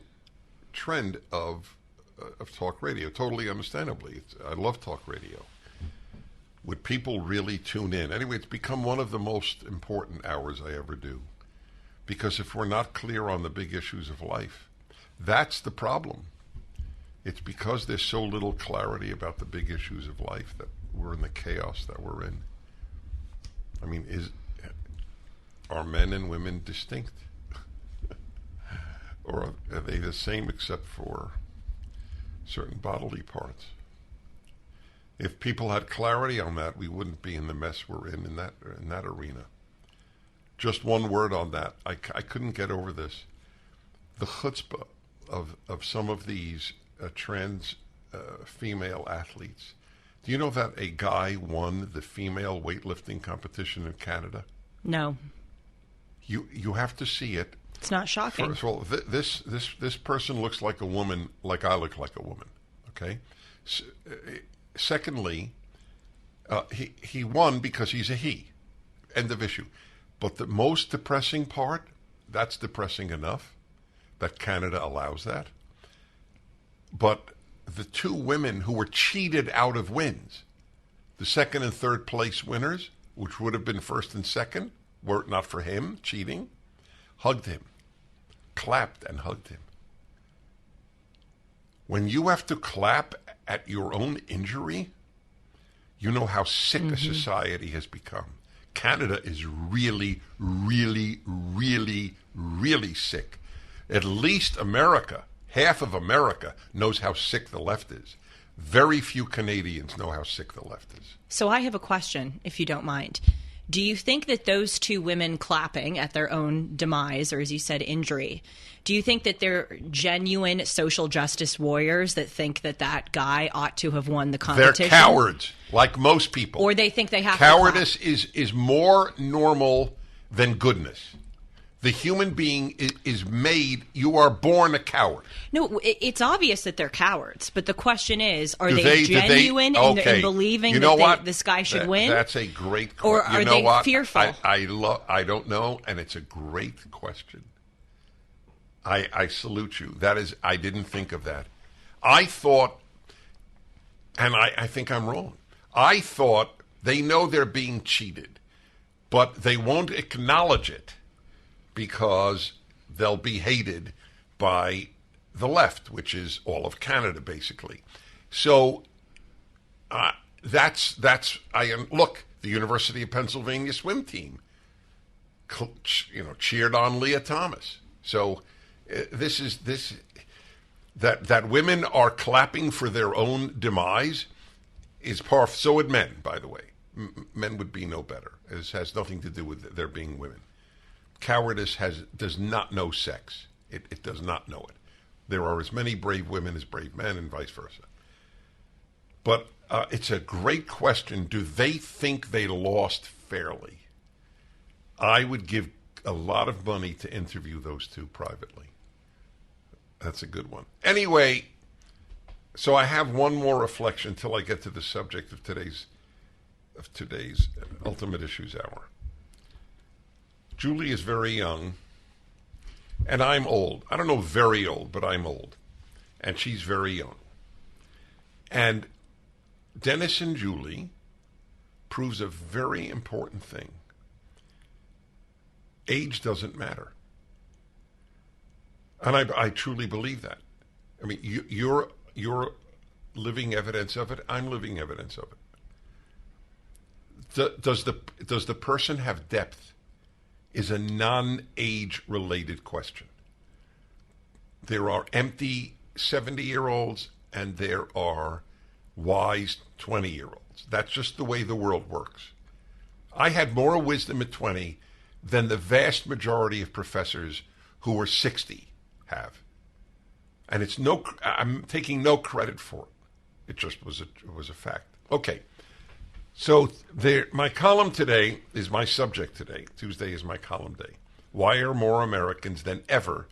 trend of talk radio. Totally understandably. I love talk radio. Would people really tune in? Anyway, it's become one of the most important hours I ever do. Because if we're not clear on the big issues of life, that's the problem. It's because there's so little clarity about the big issues of life that we're in the chaos that we're in. I mean, are men and women distinct? Or are they the same except for certain bodily parts? If people had clarity on that, we wouldn't be in the mess we're in that arena. Just one word on that. I couldn't get over this. The chutzpah of some of these trans female athletes. Do you know that a guy won the female weightlifting competition in Canada? No. You have to see it. It's not shocking. First of all, this person looks like a woman, like I look like a woman. Okay. Secondly, he won because he's a he. End of issue. But the most depressing part, that's depressing enough that Canada allows that. But the two women who were cheated out of wins, the second and third place winners, which would have been first and second, were it not for him cheating, hugged him, clapped and hugged him. When you have to clap at your own injury, you know how sick a society has become. Canada is really, really, really, really sick. At least America, half of America, knows how sick the left is. Very few Canadians know how sick the left is. So I have a question, if you don't mind. Do you think that those two women clapping at their own demise, or as you said, injury, do you think that they're genuine social justice warriors that think that that guy ought to have won the competition? They're cowards, like most people. Or they think they have Cowardice to is more normal than goodness. The human being is made, you are born a coward. No, it's obvious that they're cowards, but the question is, are they genuine in believing that this guy should win? That's a great question. Or are they fearful? I don't know, and it's a great question. I salute you. I didn't think of that. I thought, and I think I'm wrong, I thought they know they're being cheated, but they won't acknowledge it because they'll be hated by the left, which is all of Canada, basically. So look, the University of Pennsylvania swim team, cheered on Leah Thomas. So that women are clapping for their own demise is par. So would men, by the way. Men would be no better. It has nothing to do with their being women. Cowardice does not know sex. It does not know it. There are as many brave women as brave men, and vice versa. But it's a great question. Do they think they lost fairly? I would give a lot of money to interview those two privately. That's a good one. Anyway, so I have one more reflection till I get to the subject of today's Ultimate Issues Hour. Julie is very young, and I'm old. I don't know very old, but I'm old. And she's very young. And Dennis and Julie proves a very important thing. Age doesn't matter. And I truly believe that. I mean, you're living evidence of it. I'm living evidence of it. Does the person have depth? Is a non-age related question. There are empty 70-year-olds and there are wise 20-year-olds. That's just the way the world works. I had more wisdom at 20 than the vast majority of professors who were 60 have. And I'm taking no credit for it. It just was a fact. Okay. So my column today is my subject today. Tuesday is my column day. Why are more Americans than ever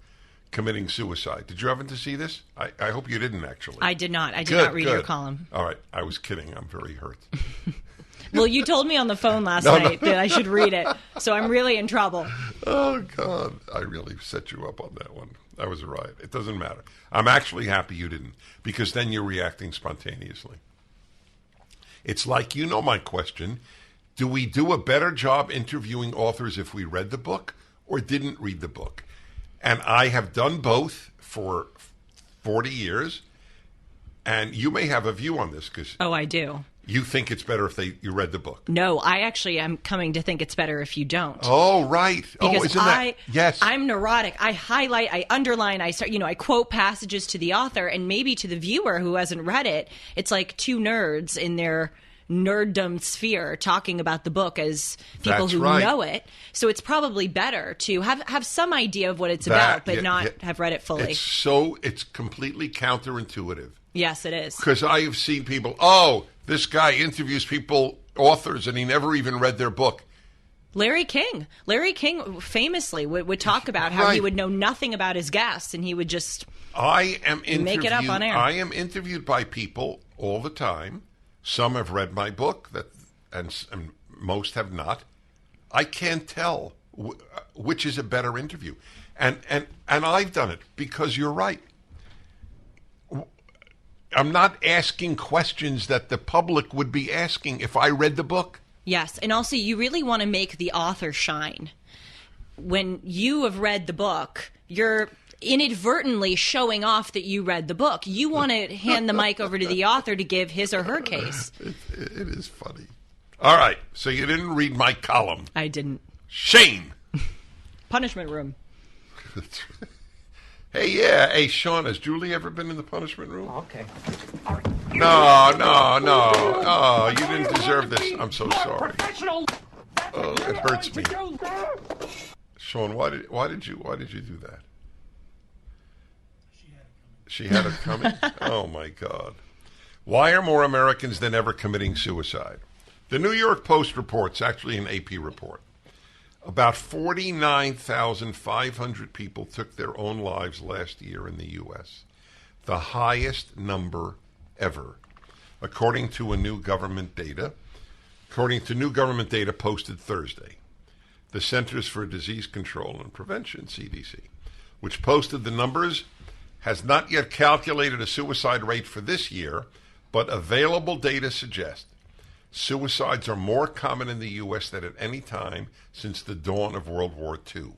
committing suicide? Did you happen to see this? I hope you didn't, actually. I did not. I did not read your column. All right. I was kidding. I'm very hurt. Well, you told me on the phone last night that I should read it, so I'm really in trouble. Oh, God. I really set you up on that one. I was right. It doesn't matter. I'm actually happy you didn't, because then you're reacting spontaneously. It's like, my question, do we do a better job interviewing authors if we read the book or didn't read the book? And I have done both for 40 years, and you may have a view on this. Oh, I do. You think it's better if you read the book? No, I actually am coming to think it's better if you don't. Oh, right. Because yes. I'm neurotic. I highlight, I underline, I quote passages to the author, and maybe to the viewer who hasn't read it, it's like two nerds in their nerddom sphere talking about the book as people who know it. So it's probably better to have some idea of what it's about, but not have read it fully. It's completely counterintuitive. Yes, it is. Because I have seen people, this guy interviews authors, and he never even read their book. Larry King famously would talk about how he would know nothing about his guests, and he would just make it up on air. I am interviewed by people all the time. Some have read my book, and most have not. I can't tell which is a better interview. And I've done it because you're right. I'm not asking questions that the public would be asking if I read the book. Yes, and also you really want to make the author shine. When you have read the book, you're inadvertently showing off that you read the book. You want to hand the mic over to the author to give his or her case. It is funny. All right, so you didn't read my column. I didn't. Shame. Punishment room. Hey, Sean, has Julie ever been in the punishment room? Okay. No. Oh, you didn't deserve this. I'm so sorry. Oh, it hurts me. Sean, why did you do that? She had it coming. Oh my God. Why are more Americans than ever committing suicide? The New York Post reports, actually an AP report, about 49,500 people took their own lives last year in the U.S., the highest number ever, according to new government data posted Thursday. The Centers for Disease Control and Prevention, CDC, which posted the numbers, has not yet calculated a suicide rate for this year, but available data suggest suicides are more common in the U.S. than at any time since the dawn of World War II.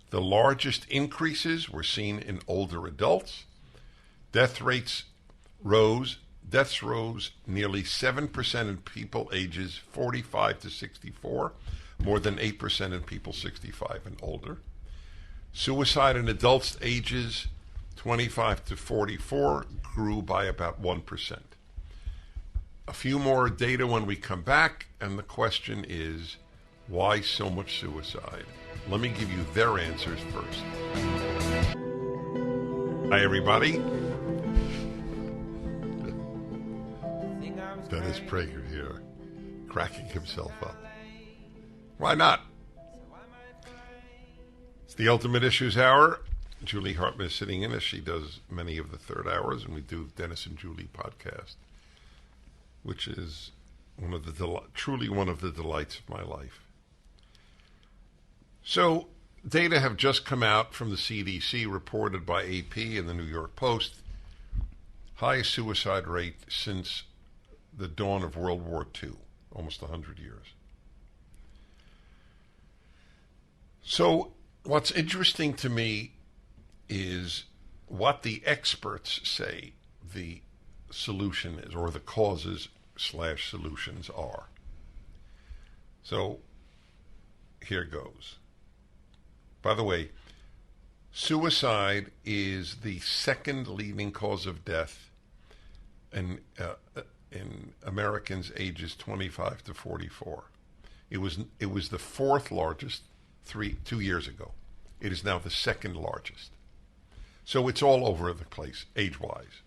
The largest increases were seen in older adults. Deaths rose nearly 7% in people ages 45 to 64, more than 8% in people 65 and older. Suicide in adults ages 25 to 44 grew by about 1%. A few more data when we come back, and the question is, why so much suicide? Let me give you their answers first. Hi, everybody. Dennis Prager here, cracking himself up. Why not? It's the Ultimate Issues Hour. Julie Hartman is sitting in as she does many of the third hours, and we do Dennis and Julie podcast, which is truly one of the delights of my life. So, data have just come out from the CDC, reported by AP and the New York Post. Highest suicide rate since the dawn of World War II, almost 100 years. So, what's interesting to me is what the experts say the solution is, or the causes/solutions are. So, here goes. By the way, suicide is the second leading cause of death in Americans ages 25 to 44. It was the fourth largest 2 years ago. It is now the second largest. So it's all over the place, age-wise.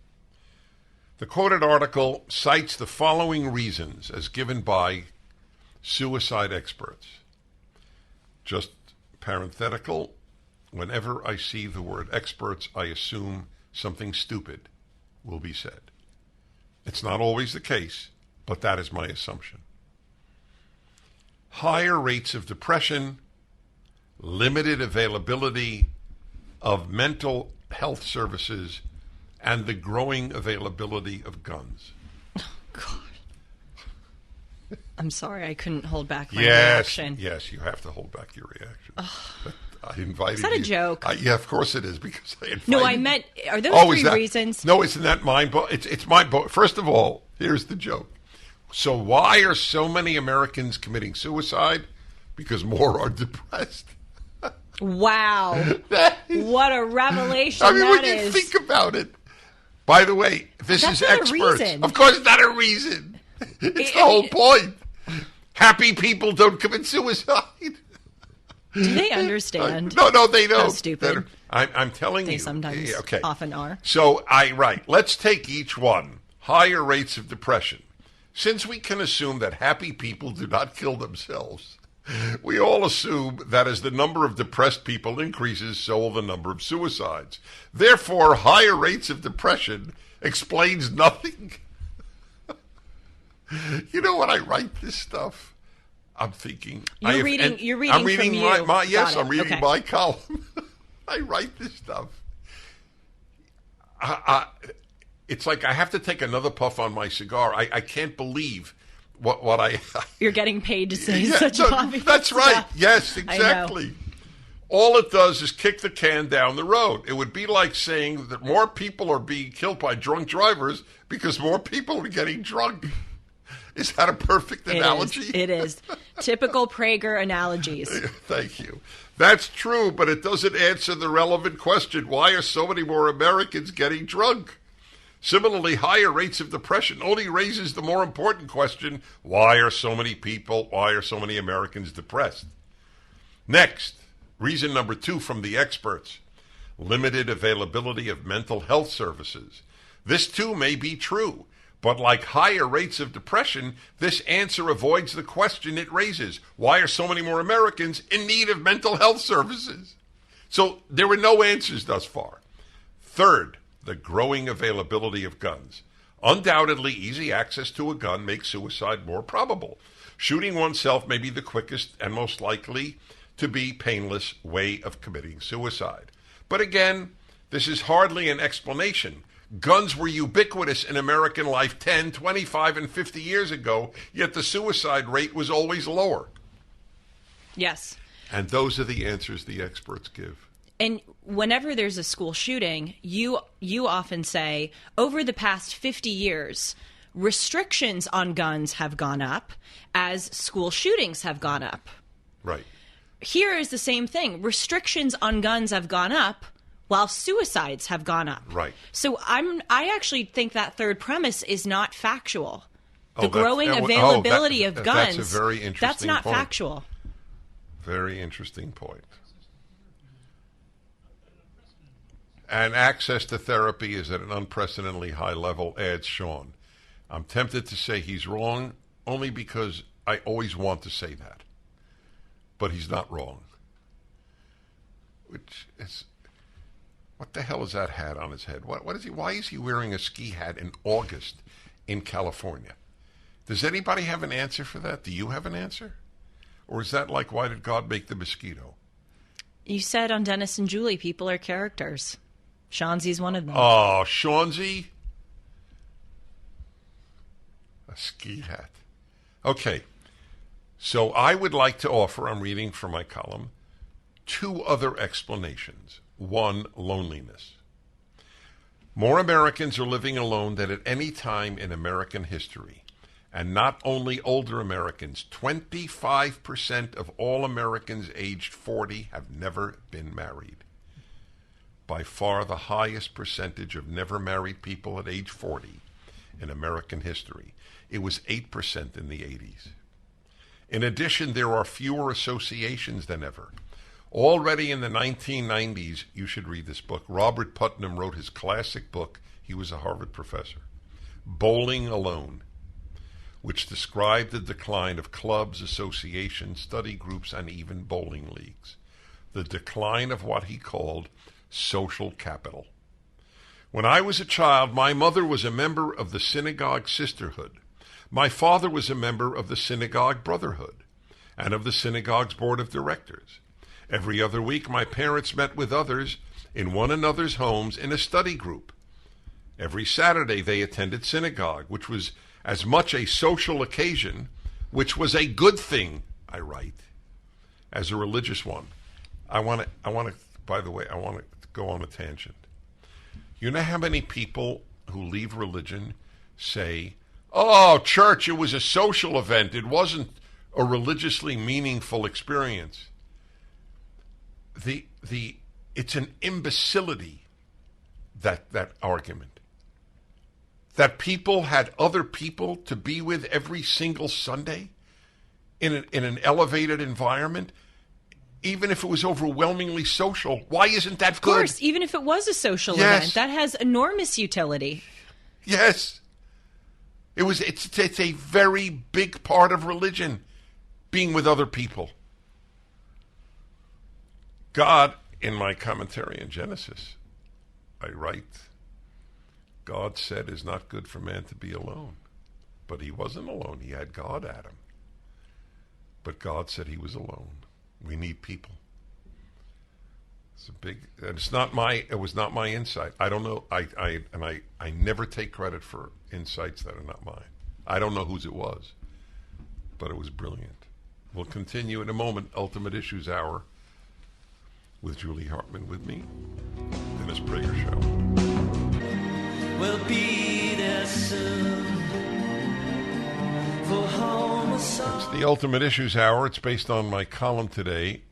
The quoted article cites the following reasons as given by suicide experts. Just parenthetical, whenever I see the word experts, I assume something stupid will be said. It's not always the case, but that is my assumption. Higher rates of depression, limited availability of mental health services, and the growing availability of guns. Oh, God. I'm sorry I couldn't hold back my reaction. Yes, you have to hold back your reaction. I invited you. Is that a joke? Yeah, of course it is, because I invited you. No, I meant, are those three reasons? No, isn't that mine? It's my book. First of all, here's the joke. So why are so many Americans committing suicide? Because more are depressed. Wow. What a revelation when that you is. think about it. By the way, this That's is not experts. a reason. Of course it's not a reason. It's the whole point. Happy people don't commit suicide. Do they understand? No, they don't. How stupid. I'm telling you. They sometimes often are. So, let's take each one. Higher rates of depression. Since we can assume that happy people do not kill themselves, we all assume that as the number of depressed people increases, so will the number of suicides. Therefore, higher rates of depression explains nothing. You know, when I write this stuff, I'm thinking... You're reading I'm reading from you. I'm reading my column. I write this stuff. It's like I have to take another puff on my cigar. I can't believe what I... You're getting paid to say such obvious That's right. stuff. Yes, exactly. All it does is kick the can down the road. It would be like saying that more people are being killed by drunk drivers because more people are getting drunk. Is that a perfect analogy? It is. Typical Prager analogies. Thank you. That's true, but it doesn't answer the relevant question. Why are so many more Americans getting drunk? Similarly, higher rates of depression only raises the more important question, why are so many Americans depressed? Next, reason number 2 from the experts, limited availability of mental health services. This too may be true, but like higher rates of depression, this answer avoids the question it raises. Why are so many more Americans in need of mental health services? So there were no answers thus far. Third, the growing availability of guns. Undoubtedly, easy access to a gun makes suicide more probable. Shooting oneself may be the quickest and most likely to be painless way of committing suicide. But again, this is hardly an explanation. Guns were ubiquitous in American life 10, 25, and 50 years ago, yet the suicide rate was always lower. Yes. And those are the answers the experts give. And whenever there's a school shooting, you often say, over the past 50 years, restrictions on guns have gone up as school shootings have gone up. Right. Here is the same thing. Restrictions on guns have gone up while suicides have gone up. Right. So I actually think that third premise is not factual. The growing that's availability of guns, that's a very interesting that's not point. factual. Very interesting point. And access to therapy is at an unprecedentedly high level, adds Sean. I'm tempted to say he's wrong only because I always want to say that. But he's not wrong. Which is, what the hell is that hat on his head? What is he? Why is he wearing a ski hat in August in California? Does anybody have an answer for that? Do you have an answer? Or is that like, why did God make the mosquito? You said on Dennis and Julie, people are characters. Shawnzee's one of them. Oh, Shawnzee? A ski hat. Okay. So I would like to offer, I'm reading from my column, 2 other explanations. 1, loneliness. More Americans are living alone than at any time in American history. And not only older Americans, 25% of all Americans aged 40 have never been married. By far the highest percentage of never married people at age 40 in American history. It was 8% in the 80s. In addition, there are fewer associations than ever. Already in the 1990s, you should read this book. Robert Putnam wrote his classic book. He was a Harvard professor. Bowling Alone, which described the decline of clubs, associations, study groups, and even bowling leagues. The decline of what he called social capital. When I was a child, my mother was a member of the Synagogue Sisterhood. My father was a member of the Synagogue Brotherhood and of the synagogue's board of directors. Every other week, my parents met with others in one another's homes in a study group. Every Saturday, they attended synagogue, which was as much a social occasion, which was a good thing, I write, as a religious one. I want to, by the way, I want to go on a tangent. You know how many people who leave religion say, oh, church, it was a social event. It wasn't a religiously meaningful experience. It's an imbecility, that argument. That people had other people to be with every single Sunday in an elevated environment, even if it was overwhelmingly social. Why isn't that good? Of course, even if it was a social event, that has enormous utility. Yes. It's a very big part of religion, being with other people. God, in my commentary in Genesis, I write, God said it's not good for man to be alone. But he wasn't alone. He had God at him. But God said he was alone. We need people. It's a big. It was not my insight. I don't know. I never take credit for insights that are not mine. I don't know whose it was, but it was brilliant. We'll continue in a moment. Ultimate Issues Hour with Julie Hartman with me, Dennis Prager Show. We'll be there soon for homicide. It's the Ultimate Issues Hour. It's based on my column today.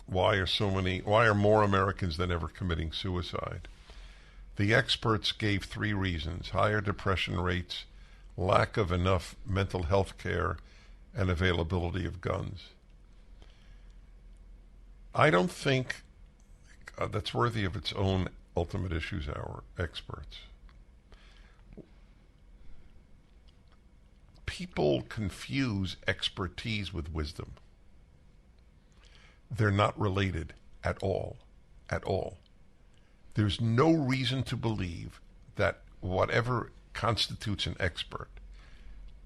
Why are more Americans than ever committing suicide? The experts gave 3 reasons: higher depression rates, lack of enough mental health care, and availability of guns. I don't think that's worthy of its own Ultimate Issues Hour experts. People confuse expertise with wisdom. They're not related at all. At all. There's no reason to believe that whatever constitutes an expert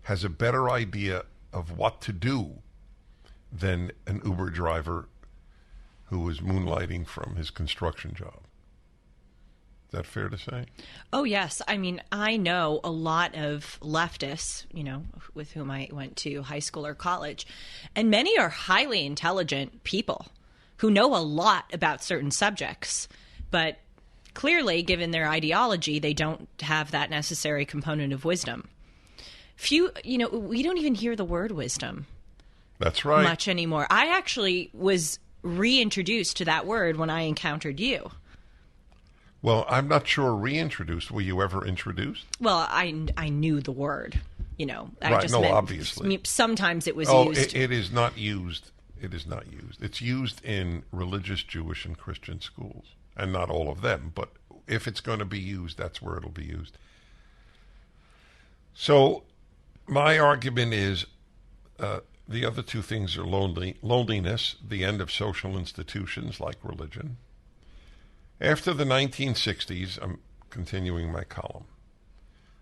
has a better idea of what to do than an Uber driver who is moonlighting from his construction job. Is that fair to say? Oh, yes. I mean, I know a lot of leftists, with whom I went to high school or college, and many are highly intelligent people who know a lot about certain subjects, but clearly, given their ideology, they don't have that necessary component of wisdom. Few, we don't even hear the word wisdom. That's right. Much anymore. I actually was reintroduced to that word when I encountered you. Well, I'm not sure reintroduced. Were you ever introduced? Well, I knew the word, I right, just no, meant obviously. Sometimes it was used. It is not used. It is not used. It's used in religious Jewish and Christian schools. And not all of them, but if it's going to be used, that's where it'll be used. So my argument is the other 2 things are loneliness, the end of social institutions like religion. After the 1960s, I'm continuing my column,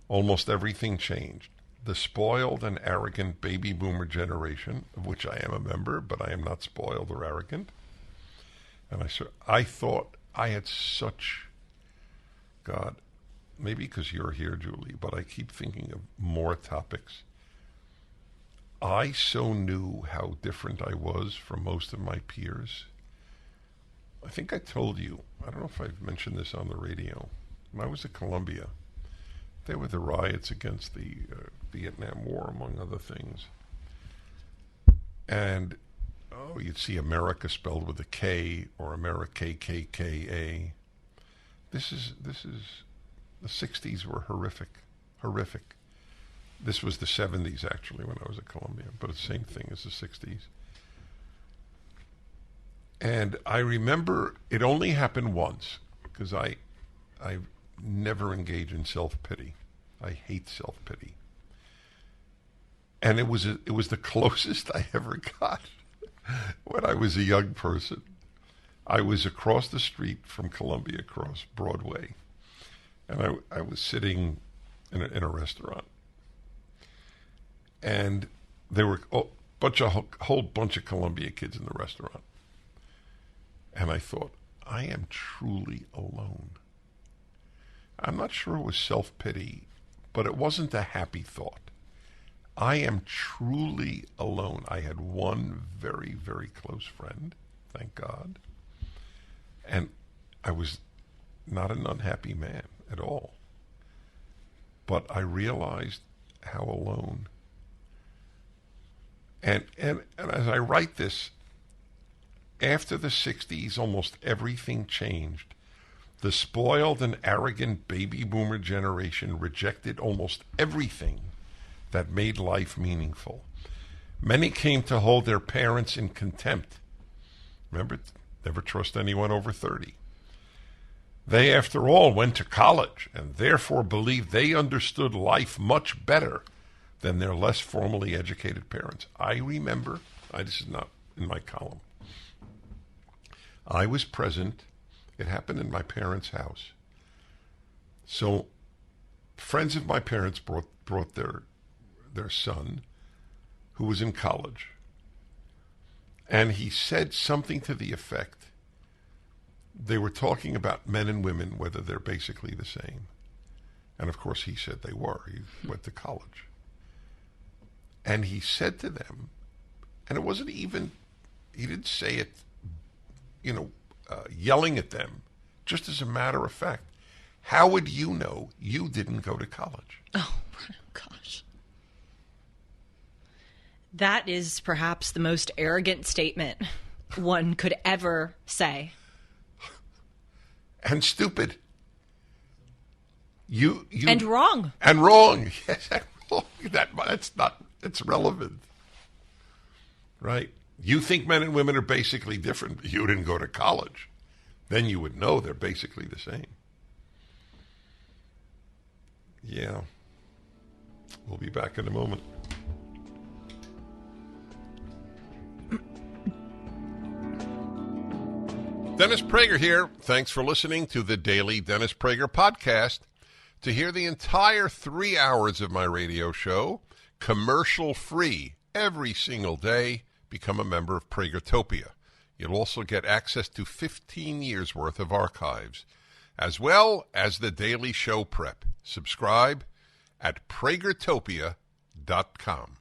almost everything changed. The spoiled and arrogant baby boomer generation, of which I am a member, but I am not spoiled or arrogant. And I thought I had such, God, maybe because you're here, Julie, but I keep thinking of more topics. I so knew how different I was from most of my peers. I think I told you, I don't know if I've mentioned this on the radio. When I was at Columbia, there were the riots against the Vietnam War, among other things. And you'd see America spelled with a K or America KKKA. This is the 60s were horrific. This was the 70s actually when I was at Columbia, but it's the same thing as the 60s. And I remember it only happened once because I never engage in self-pity. I hate self-pity. And it was the closest I ever got. When I was a young person, I was across the street from Columbia, across Broadway, and I was sitting in a restaurant, and there were a whole bunch of Columbia kids in the restaurant, and I thought, I am truly alone. I'm not sure it was self-pity, but it wasn't a happy thought. I am truly alone. I had one very, very close friend, thank God. And I was not an unhappy man at all. But I realized how alone. And as I write this, after the 60s, almost everything changed. The spoiled and arrogant baby boomer generation rejected almost everything that made life meaningful. Many came to hold their parents in contempt. Remember, never trust anyone over 30. They, after all, went to college and therefore believed they understood life much better than their less formally educated parents. I remember, this is not in my column, I was present. It happened in my parents' house. So friends of my parents brought their son, who was in college, and he said something to the effect, they were talking about men and women, whether they're basically the same. And of course he said they were. He went to college. And he said to them, and it wasn't even, he didn't say it, yelling at them, just as a matter of fact, how would you know you didn't go to college? Oh, gosh. That is perhaps the most arrogant statement one could ever say. And stupid. and wrong. And wrong. Yes, and wrong. That's not, it's relevant. Right? You think men and women are basically different. You didn't go to college. Then you would know they're basically the same. Yeah. We'll be back in a moment. Dennis Prager here. Thanks for listening to the Daily Dennis Prager Podcast. To hear the entire 3 hours of my radio show, commercial-free, every single day, become a member of Pragertopia. You'll also get access to 15 years' worth of archives, as well as the daily show prep. Subscribe at pragertopia.com.